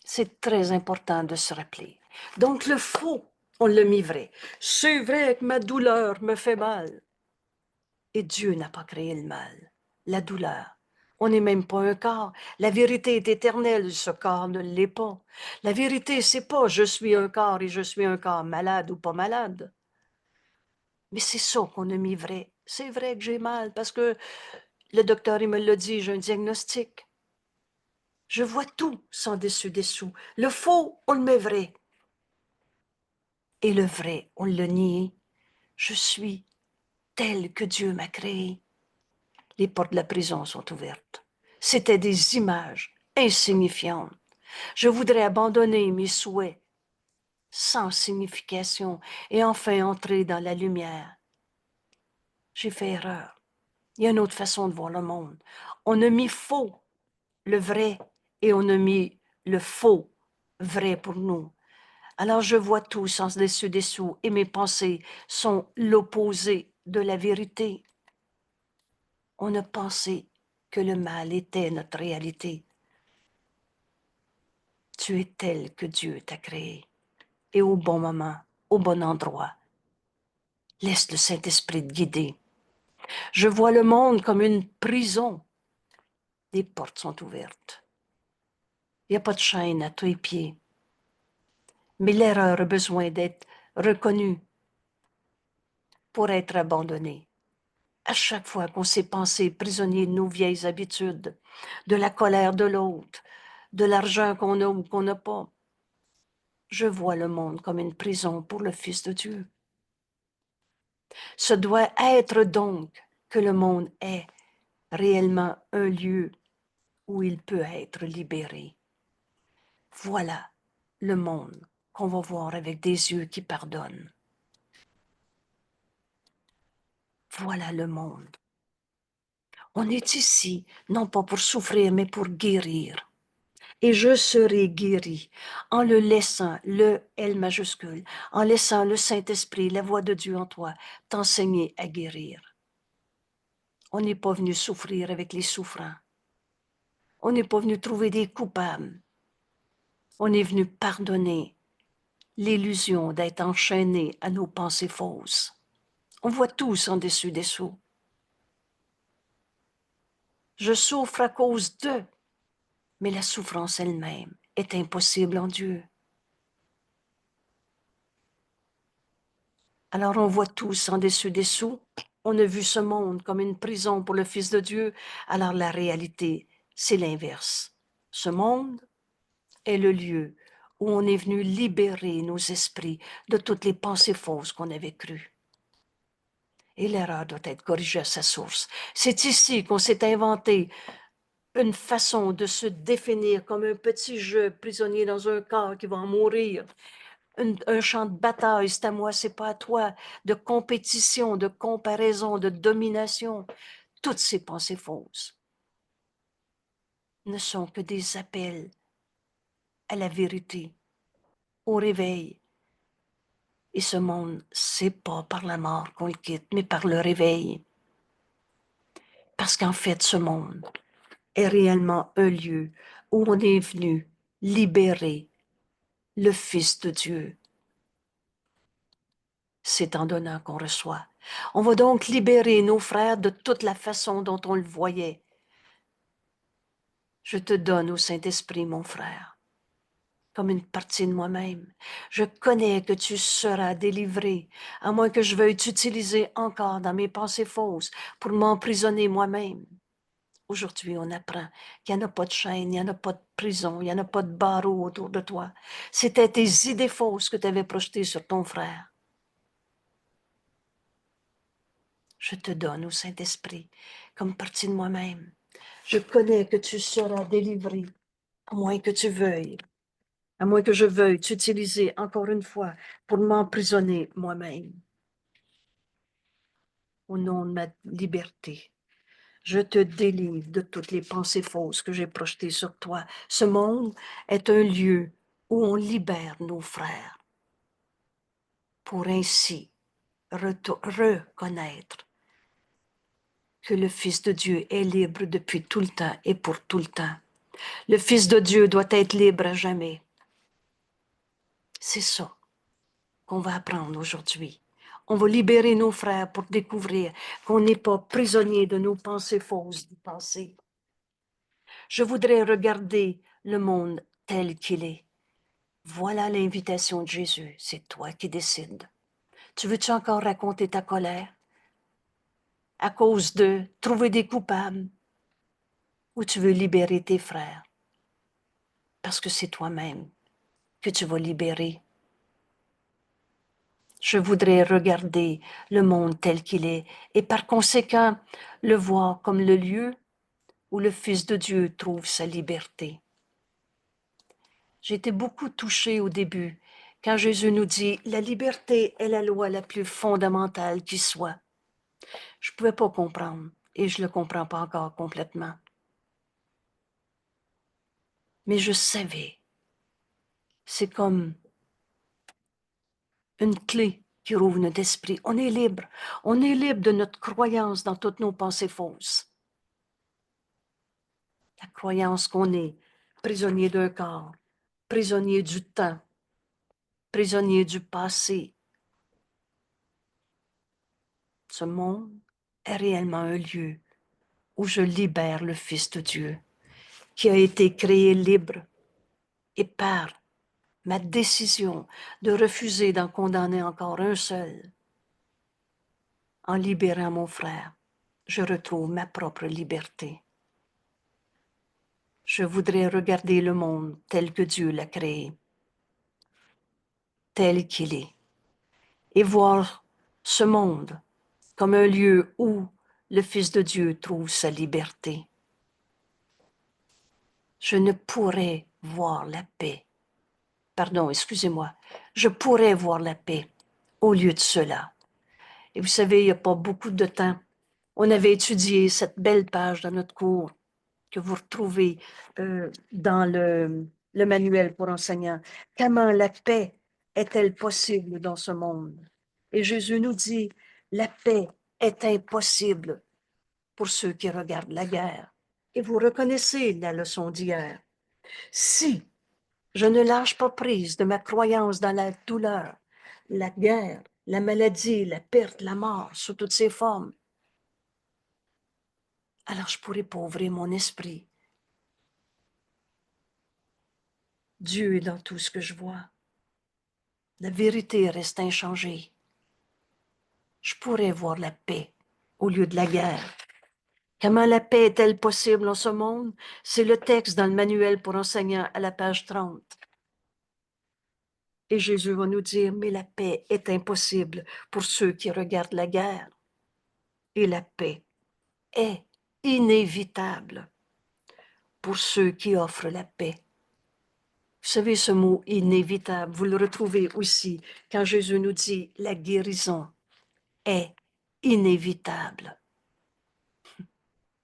Speaker 1: c'est très important de se rappeler. Donc, le faux, on l'a mis vrai. C'est vrai que ma douleur me fait mal. Et Dieu n'a pas créé le mal, la douleur. On n'est même pas un corps. La vérité est éternelle, ce corps ne l'est pas. La vérité, c'est pas je suis un corps et je suis un corps malade ou pas malade. Mais c'est ça qu'on a mis vrai. C'est vrai que j'ai mal parce que le docteur, il me l'a dit, j'ai un diagnostic. Je vois tout sans dessus-dessous. Le faux, on le met vrai. Et le vrai, on le nie. Je suis tel que Dieu m'a créé. Les portes de la prison sont ouvertes. C'étaient des images insignifiantes. Je voudrais abandonner mes souhaits sans signification et enfin entrer dans la lumière. J'ai fait erreur. Il y a une autre façon de voir le monde. On a mis faux le vrai et on a mis le faux vrai pour nous. Alors je vois tout sans dessus-dessous et mes pensées sont l'opposé de la vérité. On a pensé que le mal était notre réalité. Tu es tel que Dieu t'a créé et au bon moment, au bon endroit. Laisse le Saint-Esprit te guider. Je vois le monde comme une prison. Les portes sont ouvertes. Il n'y a pas de chaîne à tes pieds. Mais l'erreur a besoin d'être reconnue pour être abandonnée. À chaque fois qu'on s'est pensé prisonnier de nos vieilles habitudes, de la colère de l'autre, de l'argent qu'on a ou qu'on n'a pas, je vois le monde comme une prison pour le Fils de Dieu. Ce doit être donc que le monde est réellement un lieu où il peut être libéré. Voilà le monde qu'on va voir avec des yeux qui pardonnent. Voilà le monde. On est ici, non pas pour souffrir, mais pour guérir. Et je serai guéri en le laissant, le L majuscule, en laissant le Saint-Esprit, la voix de Dieu en toi, t'enseigner à guérir. On n'est pas venu souffrir avec les souffrants. On n'est pas venu trouver des coupables. On est venu pardonner l'illusion d'être enchaîné à nos pensées fausses. On voit tous en dessus-dessous. Je souffre à cause d'eux, mais la souffrance elle-même est impossible en Dieu. Alors on voit tous en dessus-dessous. On a vu ce monde comme une prison pour le Fils de Dieu. Alors la réalité, c'est l'inverse. Ce monde est le lieu où on est venu libérer nos esprits de toutes les pensées fausses qu'on avait crues. Et l'erreur doit être corrigée à sa source. C'est ici qu'on s'est inventé une façon de se définir comme un petit jeu prisonnier dans un corps qui va en mourir. Un champ de bataille, c'est à moi, c'est pas à toi, de compétition, de comparaison, de domination. Toutes ces pensées fausses ne sont que des appels à la vérité, au réveil. Et ce monde, c'est pas par la mort qu'on le quitte, mais par le réveil. Parce qu'en fait, ce monde est réellement un lieu où on est venu libérer le Fils de Dieu. C'est en donnant qu'on reçoit. On va donc libérer nos frères de toute la façon dont on le voyait. Je te donne au Saint-Esprit, mon frère, comme une partie de moi-même. Je connais que tu seras délivré, à moins que je veuille t'utiliser encore dans mes pensées fausses pour m'emprisonner moi-même. Aujourd'hui, on apprend qu'il n'y en a pas de chaîne, il n'y en a pas de prison, il n'y en a pas de barreau autour de toi. C'était tes idées fausses que tu avais projetées sur ton frère. Je te donne au Saint-Esprit comme partie de moi-même. Je connais que tu seras délivré, à moins que tu veuilles, à moins que je veuille t'utiliser encore une fois pour m'emprisonner moi-même. Au nom de ma liberté, je te délivre de toutes les pensées fausses que j'ai projetées sur toi. Ce monde est un lieu où on libère nos frères pour ainsi reconnaître que le Fils de Dieu est libre depuis tout le temps et pour tout le temps. Le Fils de Dieu doit être libre à jamais. C'est ça qu'on va apprendre aujourd'hui. On va libérer nos frères pour découvrir qu'on n'est pas prisonnier de nos pensées fausses du passé. Je voudrais regarder le monde tel qu'il est. Voilà l'invitation de Jésus. C'est toi qui décides. Tu veux-tu encore raconter ta colère à cause de trouver des coupables ou tu veux libérer tes frères parce que c'est toi-même que tu vas libérer? Je voudrais regarder le monde tel qu'il est et par conséquent le voir comme le lieu où le Fils de Dieu trouve sa liberté. J'ai été beaucoup touchée au début quand Jésus nous dit « La liberté est la loi la plus fondamentale qui soit ». Je ne pouvais pas comprendre et je ne le comprends pas encore complètement. Mais je savais, c'est comme une clé qui rouvre notre esprit. On est libre de notre croyance dans toutes nos pensées fausses. La croyance qu'on est prisonnier d'un corps, prisonnier du temps, prisonnier du passé. Ce monde est réellement un lieu où je libère le Fils de Dieu, qui a été créé libre et par ma décision de refuser d'en condamner encore un seul, en libérant mon frère, je retrouve ma propre liberté. Je voudrais regarder le monde tel que Dieu l'a créé, tel qu'il est, et voir ce monde comme un lieu où le Fils de Dieu trouve sa liberté. Je ne pourrais voir la paix. Pardon, excusez-moi. Je pourrais voir la paix au lieu de cela. Et vous savez, il n'y a pas beaucoup de temps, on avait étudié cette belle page dans notre cours que vous retrouvez dans le manuel pour enseignants. Comment la paix est-elle possible dans ce monde? Et Jésus nous dit, la paix est impossible pour ceux qui regardent la guerre. Et vous reconnaissez la leçon d'hier. Si je ne lâche pas prise de ma croyance dans la douleur, la guerre, la maladie, la perte, la mort, sous toutes ses formes, alors je pourrai pas ouvrir mon esprit. Dieu est dans tout ce que je vois. La vérité reste inchangée. Je pourrais voir la paix au lieu de la guerre. Comment la paix est-elle possible en ce monde? C'est le texte dans le manuel pour enseignants à la page 30. Et Jésus va nous dire, mais la paix est impossible pour ceux qui regardent la guerre. Et la paix est inévitable pour ceux qui offrent la paix. Vous savez, ce mot inévitable, vous le retrouvez aussi quand Jésus nous dit la guérison est inévitable.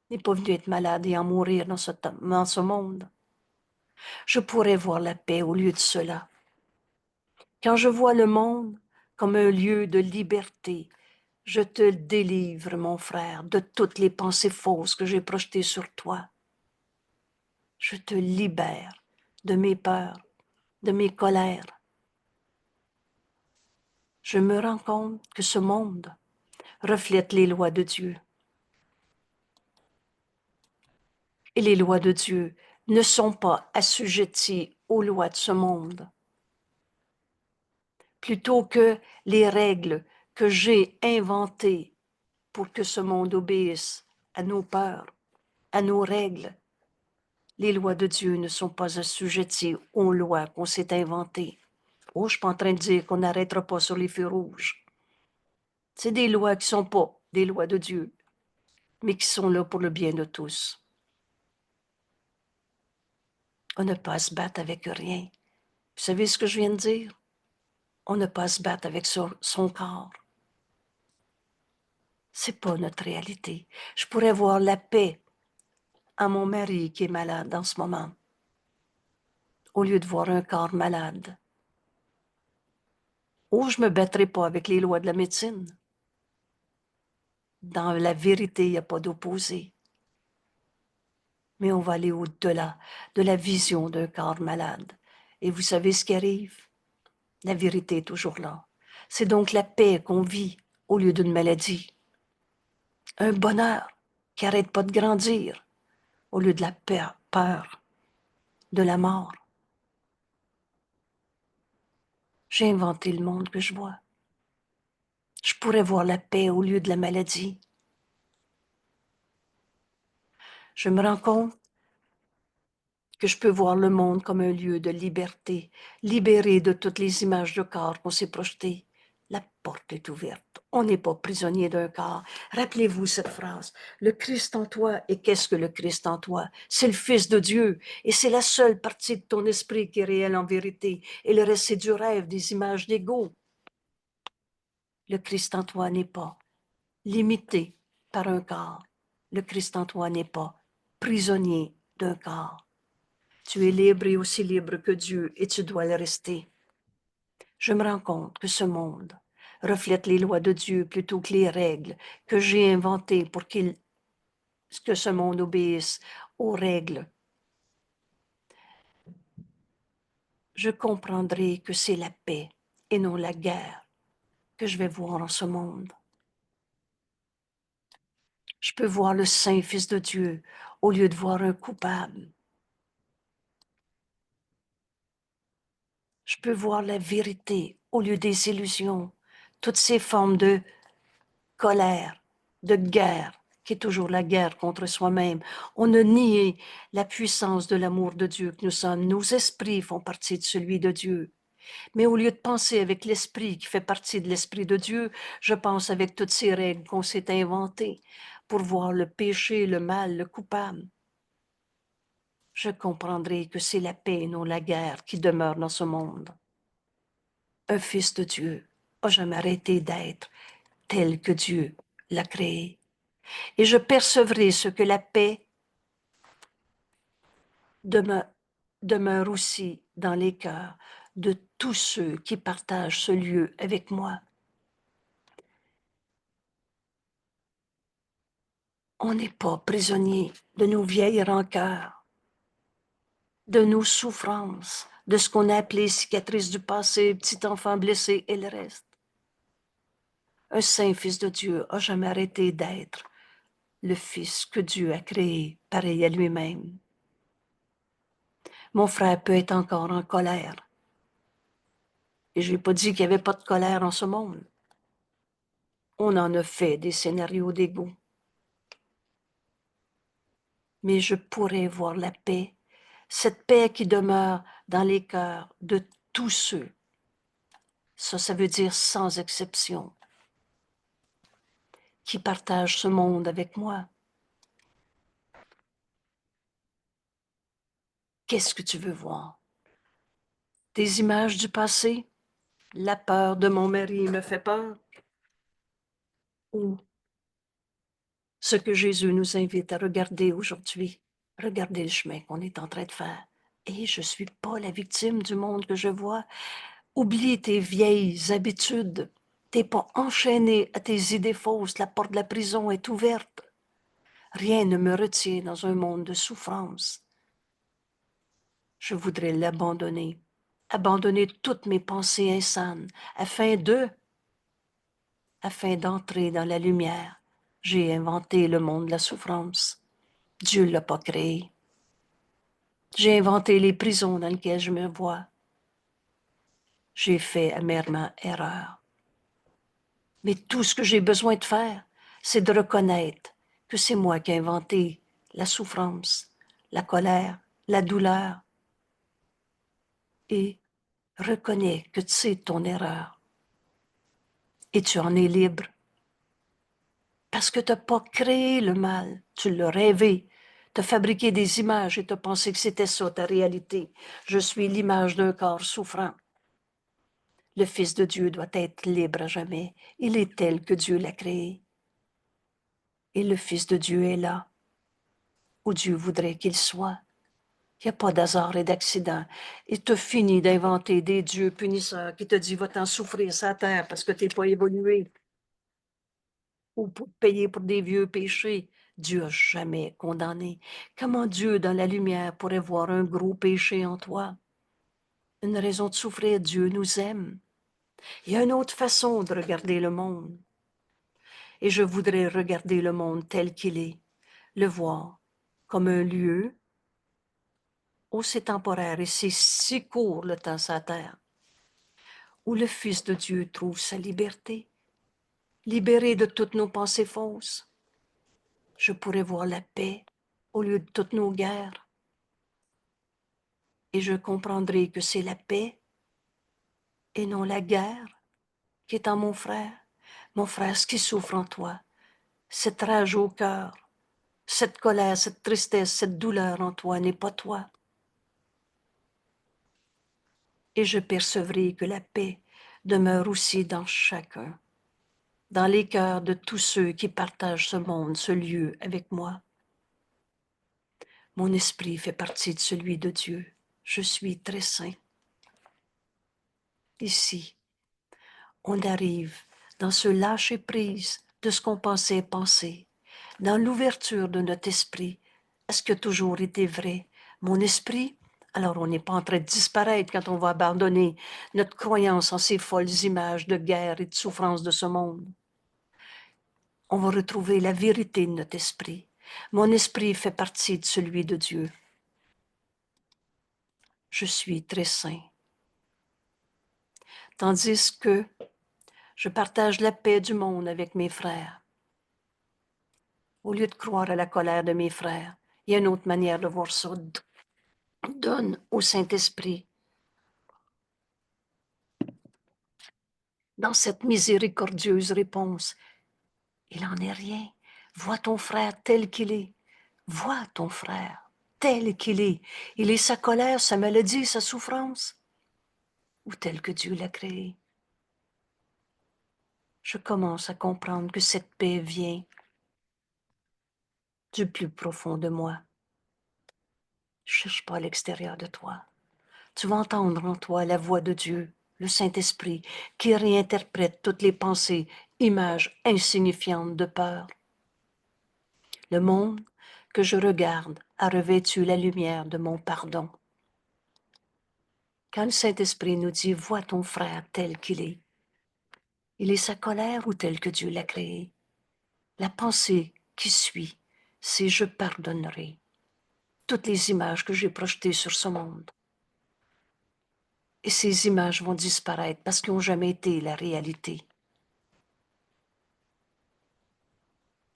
Speaker 1: Il n'est pas venu être malade et en mourir dans ce monde. Je pourrais voir la paix au lieu de cela. Quand je vois le monde comme un lieu de liberté, je te délivre, mon frère, de toutes les pensées fausses que j'ai projetées sur toi. Je te libère de mes peurs, de mes colères. Je me rends compte que ce monde reflète les lois de Dieu. Et les lois de Dieu ne sont pas assujetties aux lois de ce monde. Plutôt que les règles que j'ai inventées pour que ce monde obéisse à nos peurs, à nos règles, les lois de Dieu ne sont pas assujetties aux lois qu'on s'est inventées. Oh, je ne suis pas en train de dire qu'on n'arrêtera pas sur les feux rouges. C'est des lois qui ne sont pas des lois de Dieu, mais qui sont là pour le bien de tous. On n'a pas à se battre avec rien. Vous savez ce que je viens de dire? On n'a pas à se battre avec son corps. C'est pas notre réalité. Je pourrais voir la paix à mon mari qui est malade en ce moment, au lieu de voir un corps malade. Ou je me battrai pas avec les lois de la médecine. Dans la vérité, il n'y a pas d'opposé. Mais on va aller au-delà de la vision d'un corps malade. Et vous savez ce qui arrive? La vérité est toujours là. C'est donc la paix qu'on vit au lieu d'une maladie. Un bonheur qui n'arrête pas de grandir au lieu de la peur de la mort. J'ai inventé le monde que je vois. Je pourrais voir la paix au lieu de la maladie. Je me rends compte que je peux voir le monde comme un lieu de liberté, libéré de toutes les images de corps qu'on s'est projetées. La porte est ouverte. On n'est pas prisonnier d'un corps. Rappelez-vous cette phrase. Le Christ en toi. Et qu'est-ce que le Christ en toi? C'est le Fils de Dieu. Et c'est la seule partie de ton esprit qui est réelle en vérité. Et le reste, c'est du rêve, des images d'ego. Le Christ en toi n'est pas limité par un corps. Le Christ en toi n'est pas prisonnier d'un corps. Tu es libre et aussi libre que Dieu et tu dois le rester. Je me rends compte que ce monde reflète les lois de Dieu plutôt que les règles que j'ai inventées pour que ce monde obéisse aux règles. Je comprendrai que c'est la paix et non la guerre que je vais voir en ce monde. Je peux voir le Saint Fils de Dieu au lieu de voir un coupable. Je peux voir la vérité au lieu des illusions, toutes ces formes de colère, de guerre, qui est toujours la guerre contre soi-même. On a nié la puissance de l'amour de Dieu que nous sommes. Nos esprits font partie de celui de Dieu. Mais au lieu de penser avec l'esprit qui fait partie de l'esprit de Dieu, je pense avec toutes ces règles qu'on s'est inventées pour voir le péché, le mal, le coupable. Je comprendrai que c'est la paix et non la guerre qui demeure dans ce monde. Un fils de Dieu n'a jamais arrêté d'être tel que Dieu l'a créé. Et je percevrai ce que la paix demeure aussi dans les cœurs de tous ceux qui partagent ce lieu avec moi. On n'est pas prisonnier de nos vieilles rancœurs, de nos souffrances, de ce qu'on a appelé cicatrices du passé, petit enfant blessé et le reste. Un saint fils de Dieu n'a jamais arrêté d'être le fils que Dieu a créé, pareil à lui-même. Mon frère peut être encore en colère. Et je n'ai pas dit qu'il n'y avait pas de colère en ce monde. On en a fait des scénarios d'ego. Mais je pourrais voir la paix, cette paix qui demeure dans les cœurs de tous ceux. Ça veut dire sans exception, qui partagent ce monde avec moi. Qu'est-ce que tu veux voir? Des images du passé? La peur de mon mari me fait peur? Ou ce que Jésus nous invite à regarder aujourd'hui? Regardez le chemin qu'on est en train de faire. Et je ne suis pas la victime du monde que je vois. Oublie tes vieilles habitudes. T'es pas enchaîné à tes idées fausses. La porte de la prison est ouverte. Rien ne me retient dans un monde de souffrance. je voudrais l'abandonner, abandonner toutes mes pensées insanes, afin d'entrer dans la lumière. J'ai inventé le monde de la souffrance. Dieu ne l'a pas créé. J'ai inventé les prisons dans lesquelles je me vois. J'ai fait amèrement erreur. Mais tout ce que j'ai besoin de faire, c'est de reconnaître que c'est moi qui ai inventé la souffrance, la colère, la douleur. Et reconnais que c'est ton erreur. Et tu en es libre. Parce que tu n'as pas créé le mal, tu l'as rêvé. Tu as fabriqué des images et tu as pensé que c'était ça ta réalité. Je suis l'image d'un corps souffrant. Le Fils de Dieu doit être libre à jamais. Il est tel que Dieu l'a créé. Et le Fils de Dieu est là, où Dieu voudrait qu'il soit. Il n'y a pas d'hasard et d'accident. Et tu as fini d'inventer des dieux punisseurs qui te disent va-t'en souffrir sa terre parce que tu n'es pas évolué. Ou pour payer pour des vieux péchés. Dieu n'a jamais condamné. Comment Dieu, dans la lumière, pourrait voir un gros péché en toi? Une raison de souffrir, Dieu nous aime. Il y a une autre façon de regarder le monde. Et je voudrais regarder le monde tel qu'il est, le voir comme un lieu aussi temporaire, et c'est si court le temps sur la terre, où le Fils de Dieu trouve sa liberté, libéré de toutes nos pensées fausses. Je pourrais voir la paix au lieu de toutes nos guerres. Et je comprendrai que c'est la paix et non la guerre qui est en mon frère. Mon frère, ce qui souffre en toi, cette rage au cœur, cette colère, cette tristesse, cette douleur en toi n'est pas toi. Et je percevrai que la paix demeure aussi dans chacun, dans les cœurs de tous ceux qui partagent ce monde, ce lieu avec moi. Mon esprit fait partie de celui de Dieu. Je suis très saint. Ici, on arrive dans ce lâcher-prise de ce qu'on pensait penser, dans l'ouverture de notre esprit. Est-ce que toujours été vrai? Mon esprit, alors on n'est pas en train de disparaître quand on va abandonner notre croyance en ces folles images de guerre et de souffrance de ce monde. On va retrouver la vérité de notre esprit. Mon esprit fait partie de celui de Dieu. Je suis très saint. Tandis que je partage la paix du monde avec mes frères. Au lieu de croire à la colère de mes frères, il y a une autre manière de voir ça. Donne au Saint-Esprit, dans cette miséricordieuse réponse. Il n'en est rien. Vois ton frère tel qu'il est. Vois ton frère tel qu'il est. Il est sa colère, sa maladie, sa souffrance, ou tel que Dieu l'a créé. Je commence à comprendre que cette paix vient du plus profond de moi. Je ne cherche pas à l'extérieur de toi. Tu vas entendre en toi la voix de Dieu, le Saint-Esprit, qui réinterprète toutes les pensées, images insignifiantes de peur. Le monde que je regarde a revêtu la lumière de mon pardon. Quand le Saint-Esprit nous dit « Vois ton frère tel qu'il est », il est sa colère ou tel que Dieu l'a créé? La pensée qui suit, c'est « Je pardonnerai » toutes les images que j'ai projetées sur ce monde. Et ces images vont disparaître parce qu'elles n'ont jamais été la réalité.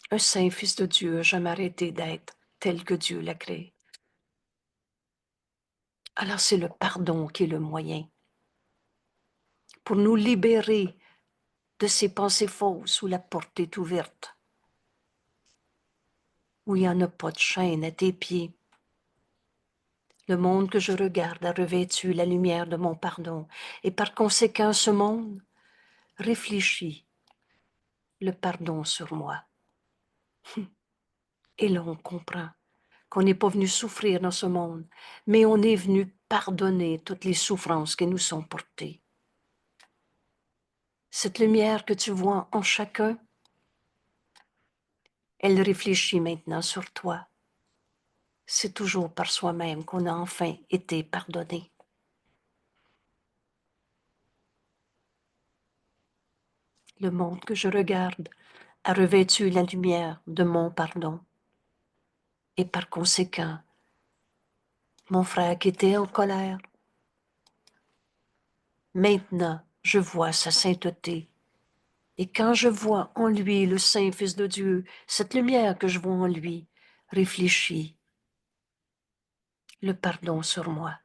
Speaker 1: Un saint fils de Dieu n'a jamais arrêté d'être tel que Dieu l'a créé. Alors c'est le pardon qui est le moyen pour nous libérer de ces pensées fausses où la porte est ouverte, où il n'y en a pas de chaîne à tes pieds. Le monde que je regarde a revêtu la lumière de mon pardon, et par conséquent ce monde réfléchit le pardon sur moi. Et là on comprend qu'on n'est pas venu souffrir dans ce monde, mais on est venu pardonner toutes les souffrances qui nous sont portées. Cette lumière que tu vois en chacun, elle réfléchit maintenant sur toi. c'est toujours par soi-même qu'on a enfin été pardonné. Le monde que je regarde a revêtu la lumière de mon pardon. Et par conséquent, mon frère qui était en colère, maintenant je vois sa sainteté. Et quand je vois en lui le Saint Fils de Dieu, cette lumière que je vois en lui réfléchit le pardon sur moi.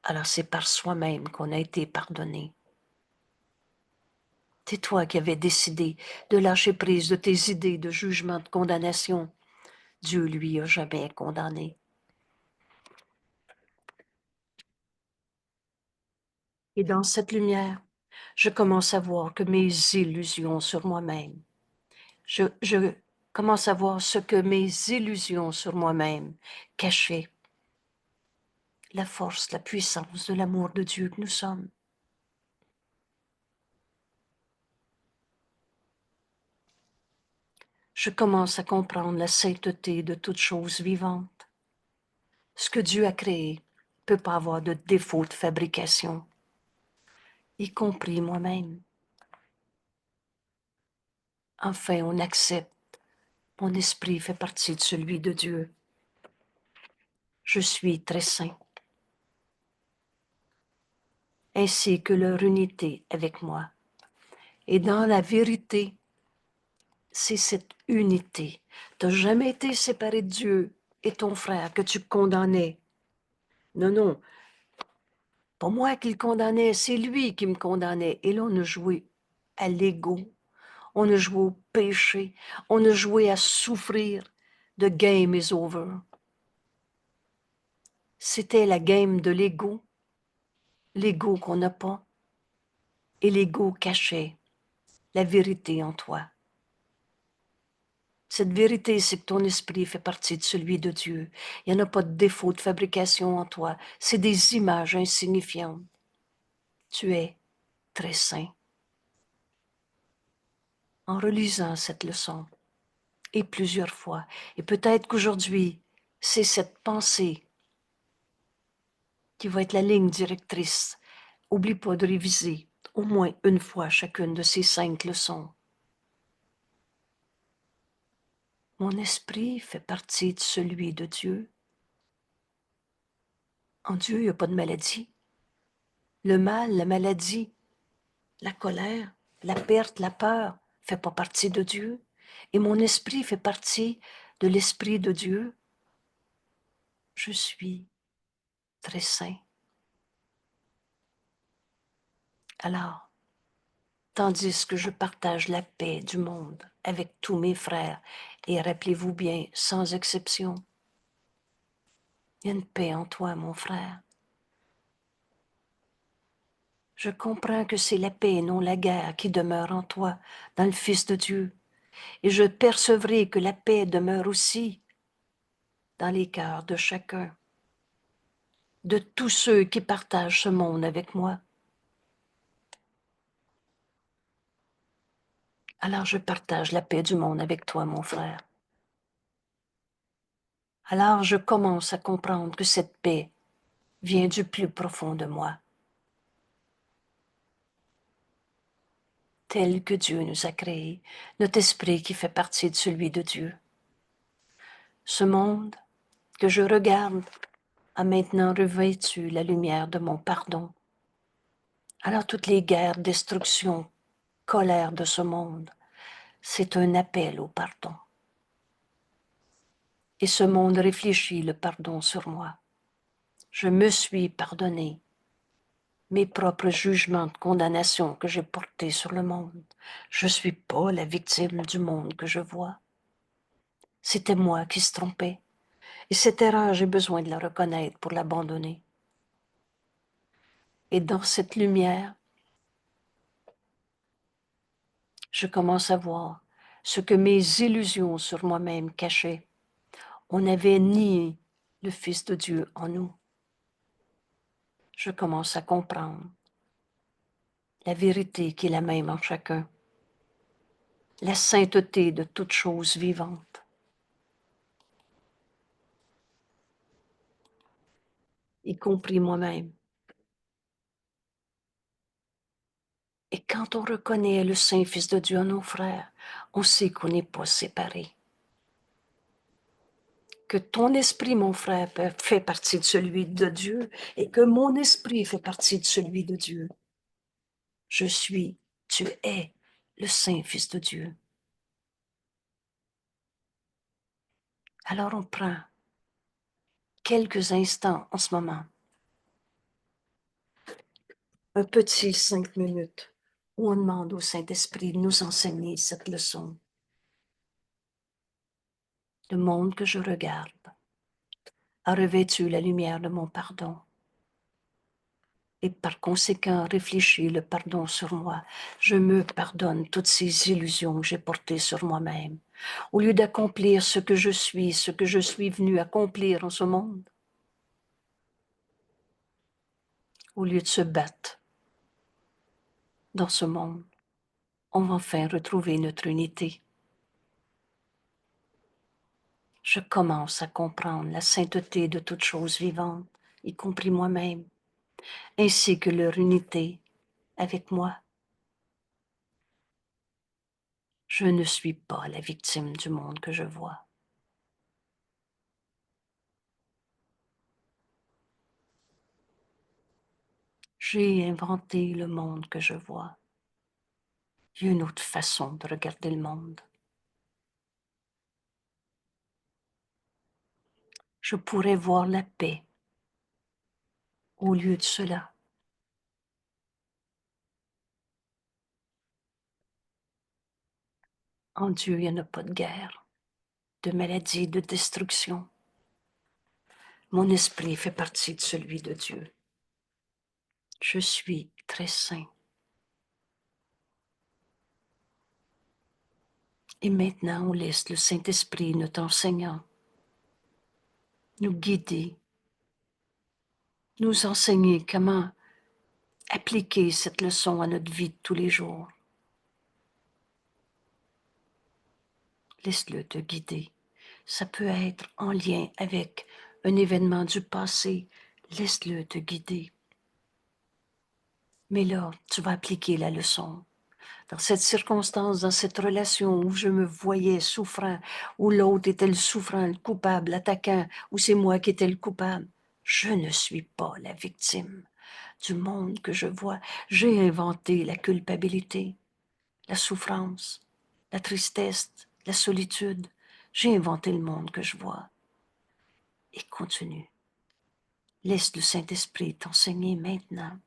Speaker 1: Alors c'est par soi-même qu'on a été pardonné. C'est toi qui avais décidé de lâcher prise de tes idées de jugement, de condamnation. Dieu, lui, a jamais condamné. Et dans cette lumière, je commence à voir que mes illusions sur moi-même, je commence à voir ce que mes illusions sur moi-même cachaient, la force, la puissance de l'amour de Dieu que nous sommes. Je commence à comprendre la sainteté de toute chose vivante. Ce que Dieu a créé ne peut pas avoir de défaut de fabrication, y compris moi-même. Enfin, on accepte. Mon esprit fait partie de celui de Dieu. Je suis très saint, ainsi que leur unité avec moi. Et dans la vérité, c'est cette unité. Tu n'as jamais été séparé de Dieu et ton frère que tu condamnais. Non, non, pas moi qui le condamnais, c'est lui qui me condamnait. Et là, on a joué à l'ego, on a joué au péché, on a joué à souffrir. The game is over. C'était la game de l'ego qu'on n'a pas, et l'ego cachait la vérité en toi. Cette vérité, c'est que ton esprit fait partie de celui de Dieu. Il n'y en a pas de défaut de fabrication en toi. C'est des images insignifiantes. Tu es très saint. En relisant cette leçon, et plusieurs fois, et peut-être qu'aujourd'hui, c'est cette pensée qui va être la ligne directrice. Oublie pas de réviser au moins une fois chacune de ces 5 leçons. Mon esprit fait partie de celui de Dieu. En Dieu, il n'y a pas de maladie. Le mal, la maladie, la colère, la perte, la peur ne fait pas partie de Dieu. Et mon esprit fait partie de l'esprit de Dieu. Je suis très saint. Alors, tandis que je partage la paix du monde avec tous mes frères, et rappelez-vous bien, sans exception, il y a une paix en toi, mon frère. Je comprends que c'est la paix et non la guerre qui demeure en toi, dans le Fils de Dieu. Et je percevrai que la paix demeure aussi dans les cœurs de chacun, de tous ceux qui partagent ce monde avec moi. Alors je partage la paix du monde avec toi, mon frère. Alors je commence à comprendre que cette paix vient du plus profond de moi, tel que Dieu nous a créés, notre esprit qui fait partie de celui de Dieu. Ce monde que je regarde a maintenant revêtu la lumière de mon pardon. Alors toutes les guerres, destructions, colère de ce monde, c'est un appel au pardon. Et ce monde réfléchit le pardon sur moi. Je me suis pardonné mes propres jugements de condamnation que j'ai portés sur le monde. Je ne suis pas la victime du monde que je vois. C'était moi qui se trompais. Et cette erreur, j'ai besoin de la reconnaître pour l'abandonner. Et dans cette lumière, je commence à voir ce que mes illusions sur moi-même cachaient. On avait nié le Fils de Dieu en nous. Je commence à comprendre la vérité qui est la même en chacun, la sainteté de toute chose vivante. y compris moi-même. Et quand on reconnaît le Saint Fils de Dieu en nos frères, on sait qu'on n'est pas séparés. Que ton esprit, mon frère, fait partie de celui de Dieu et que mon esprit fait partie de celui de Dieu. Je suis, tu es le Saint Fils de Dieu. Alors on prend quelques instants en ce moment, un petit 5 minutes, où on demande au Saint-Esprit de nous enseigner cette leçon. Le monde que je regarde a revêtu la lumière de mon pardon. Et par conséquent, réfléchis le pardon sur moi. Je me pardonne toutes ces illusions que j'ai portées sur moi-même. Au lieu d'accomplir ce que je suis venu accomplir en ce monde, au lieu de se battre dans ce monde, on va enfin retrouver notre unité. Je commence à comprendre la sainteté de toutes choses vivantes, y compris moi-même, ainsi que leur unité avec moi. Je ne suis pas la victime du monde que je vois. J'ai inventé le monde que je vois. Il y a une autre façon de regarder le monde. Je pourrais voir la paix au lieu de cela. En Dieu, il n'y en a pas de guerre, de maladie, de destruction. Mon esprit fait partie de celui de Dieu. Je suis très saint. Et maintenant, on laisse le Saint-Esprit, notre enseignant, nous guider, nous enseigner comment appliquer cette leçon à notre vie de tous les jours. Laisse-le te guider. Ça peut être en lien avec un événement du passé. Laisse-le te guider. Mais là, tu vas appliquer la leçon. Dans cette circonstance, dans cette relation où je me voyais souffrant, où l'autre était le souffrant, le coupable, l'attaquant, où c'est moi qui étais le coupable, je ne suis pas la victime du monde que je vois. J'ai inventé la culpabilité, la souffrance, la tristesse, la solitude. J'ai inventé le monde que je vois. Et continue. Laisse le Saint-Esprit t'enseigner maintenant.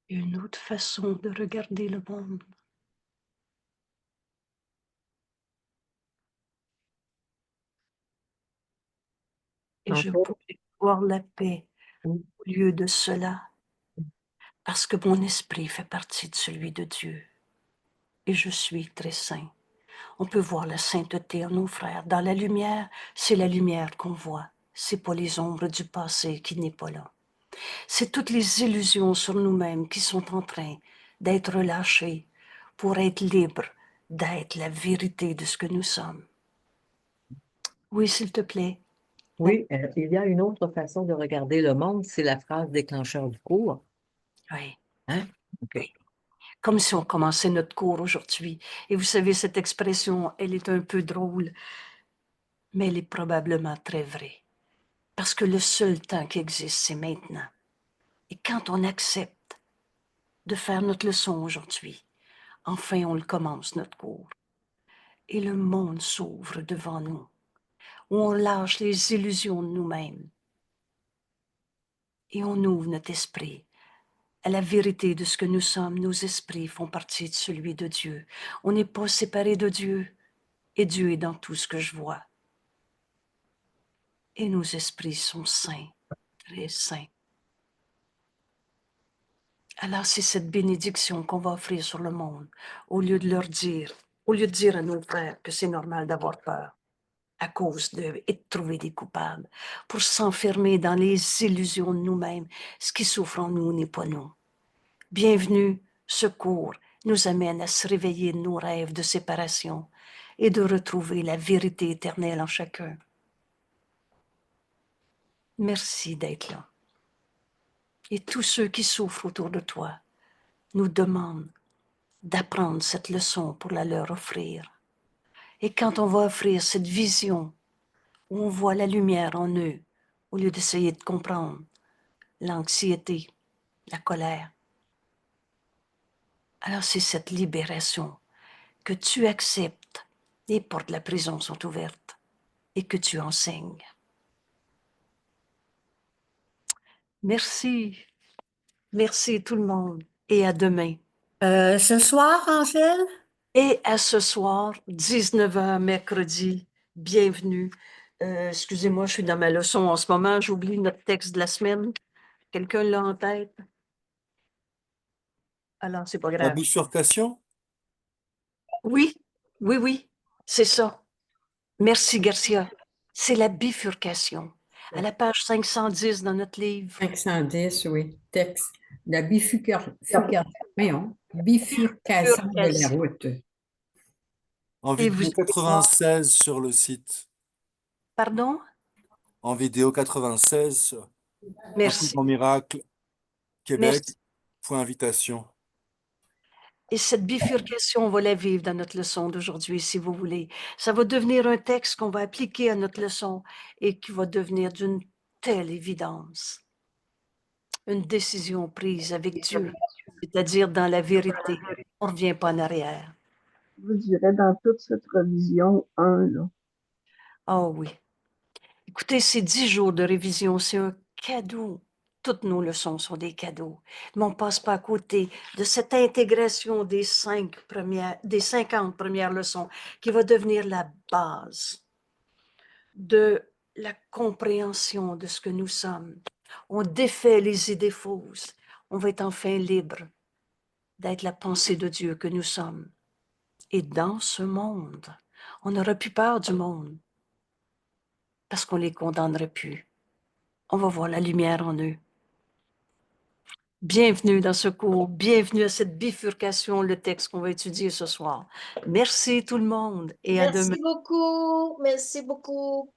Speaker 1: une autre façon de regarder le monde. Et
Speaker 3: En
Speaker 1: je
Speaker 3: fait,
Speaker 1: pourrais voir la paix
Speaker 3: oui,
Speaker 1: au lieu de cela, parce que mon esprit fait partie de celui de Dieu. Et je suis très saint. On peut voir la sainteté en nos frères. Dans la lumière, c'est la lumière qu'on voit. C'est pas les ombres du passé qui n'est pas là. C'est toutes les illusions sur nous-mêmes qui sont en train d'être relâchées pour être libres d'être la vérité de ce que nous sommes. Oui, s'il te plaît.
Speaker 3: oui, il y a une autre façon de regarder le monde, c'est la phrase déclencheur du cours.
Speaker 1: Oui,
Speaker 3: Hein? OK.
Speaker 1: oui. Comme si on commençait notre cours aujourd'hui. Et vous savez, cette expression, elle est un peu drôle, mais elle est probablement très vraie. Parce que le seul temps qui existe, c'est maintenant. Et quand on accepte de faire notre leçon aujourd'hui, enfin on le commence, notre cours. Et le monde s'ouvre devant nous, où on lâche les illusions de nous-mêmes. Et on ouvre notre esprit à la vérité de ce que nous sommes. Nos esprits font partie de celui de Dieu. On n'est pas séparés de Dieu. Et Dieu est dans tout ce que je vois. Et nos esprits sont saints, très saints. Alors c'est cette bénédiction qu'on va offrir sur le monde, au lieu de dire à nos frères que c'est normal d'avoir peur à cause d'eux et de trouver des coupables, pour s'enfermer dans les illusions de nous-mêmes. Ce qui souffre en nous n'est pas nous. Bienvenue, secours, nous amène à se réveiller de nos rêves de séparation et de retrouver la vérité éternelle en chacun. Merci d'être là. Et tous ceux qui souffrent autour de toi nous demandent d'apprendre cette leçon pour la leur offrir. Et quand on va offrir cette vision où on voit la lumière en eux, au lieu d'essayer de comprendre l'anxiété, la colère, alors c'est cette libération que tu acceptes. Les portes de la prison sont ouvertes et que tu enseignes. Merci. Merci tout le monde et à demain.
Speaker 2: Ce soir, Angèle?
Speaker 1: Et à ce soir, 19h mercredi, bienvenue. Excusez-moi, je suis dans ma leçon en ce moment, j'oublie notre texte de la semaine. Quelqu'un l'a en tête? Alors, c'est pas
Speaker 4: La
Speaker 1: grave.
Speaker 4: bifurcation?
Speaker 1: Oui, oui, oui, c'est ça. Merci, Garcia. C'est la bifurcation. À la page 510 dans notre livre.
Speaker 5: 510, oui. Texte. La bifurcation de la
Speaker 1: Bifurcation.
Speaker 5: route.
Speaker 4: En
Speaker 1: Et vous
Speaker 4: vidéo
Speaker 1: allez voir.
Speaker 4: 96 sur le site.
Speaker 1: Pardon?
Speaker 4: En vidéo 96, un plus
Speaker 1: Merci.
Speaker 4: grand miracle, Québec,
Speaker 1: Merci.
Speaker 4: point invitation.
Speaker 1: Et cette bifurcation, on va la vivre dans notre leçon d'aujourd'hui, si vous voulez. Ça va devenir un texte qu'on va appliquer à notre leçon et qui va devenir d'une telle évidence. Une décision prise avec Dieu, c'est-à-dire dans la vérité. On ne revient pas en arrière.
Speaker 6: Je vous dirais dans toute cette revision 1, là.
Speaker 1: Oh oui. Écoutez, ces 10 jours de révision, c'est un cadeau. Toutes nos leçons sont des cadeaux. Mais on ne passe pas à côté de cette intégration des 50 premières leçons qui va devenir la base de la compréhension de ce que nous sommes. On défait les idées fausses. On va être enfin libre d'être la pensée de Dieu que nous sommes. Et dans ce monde, on n'aura plus peur du monde parce qu'on ne les condamnerait plus. On va voir la lumière en eux. Bienvenue dans ce cours, bienvenue à cette bifurcation, le texte qu'on va étudier ce soir. Merci tout le monde et à demain.
Speaker 2: Merci beaucoup. Merci beaucoup.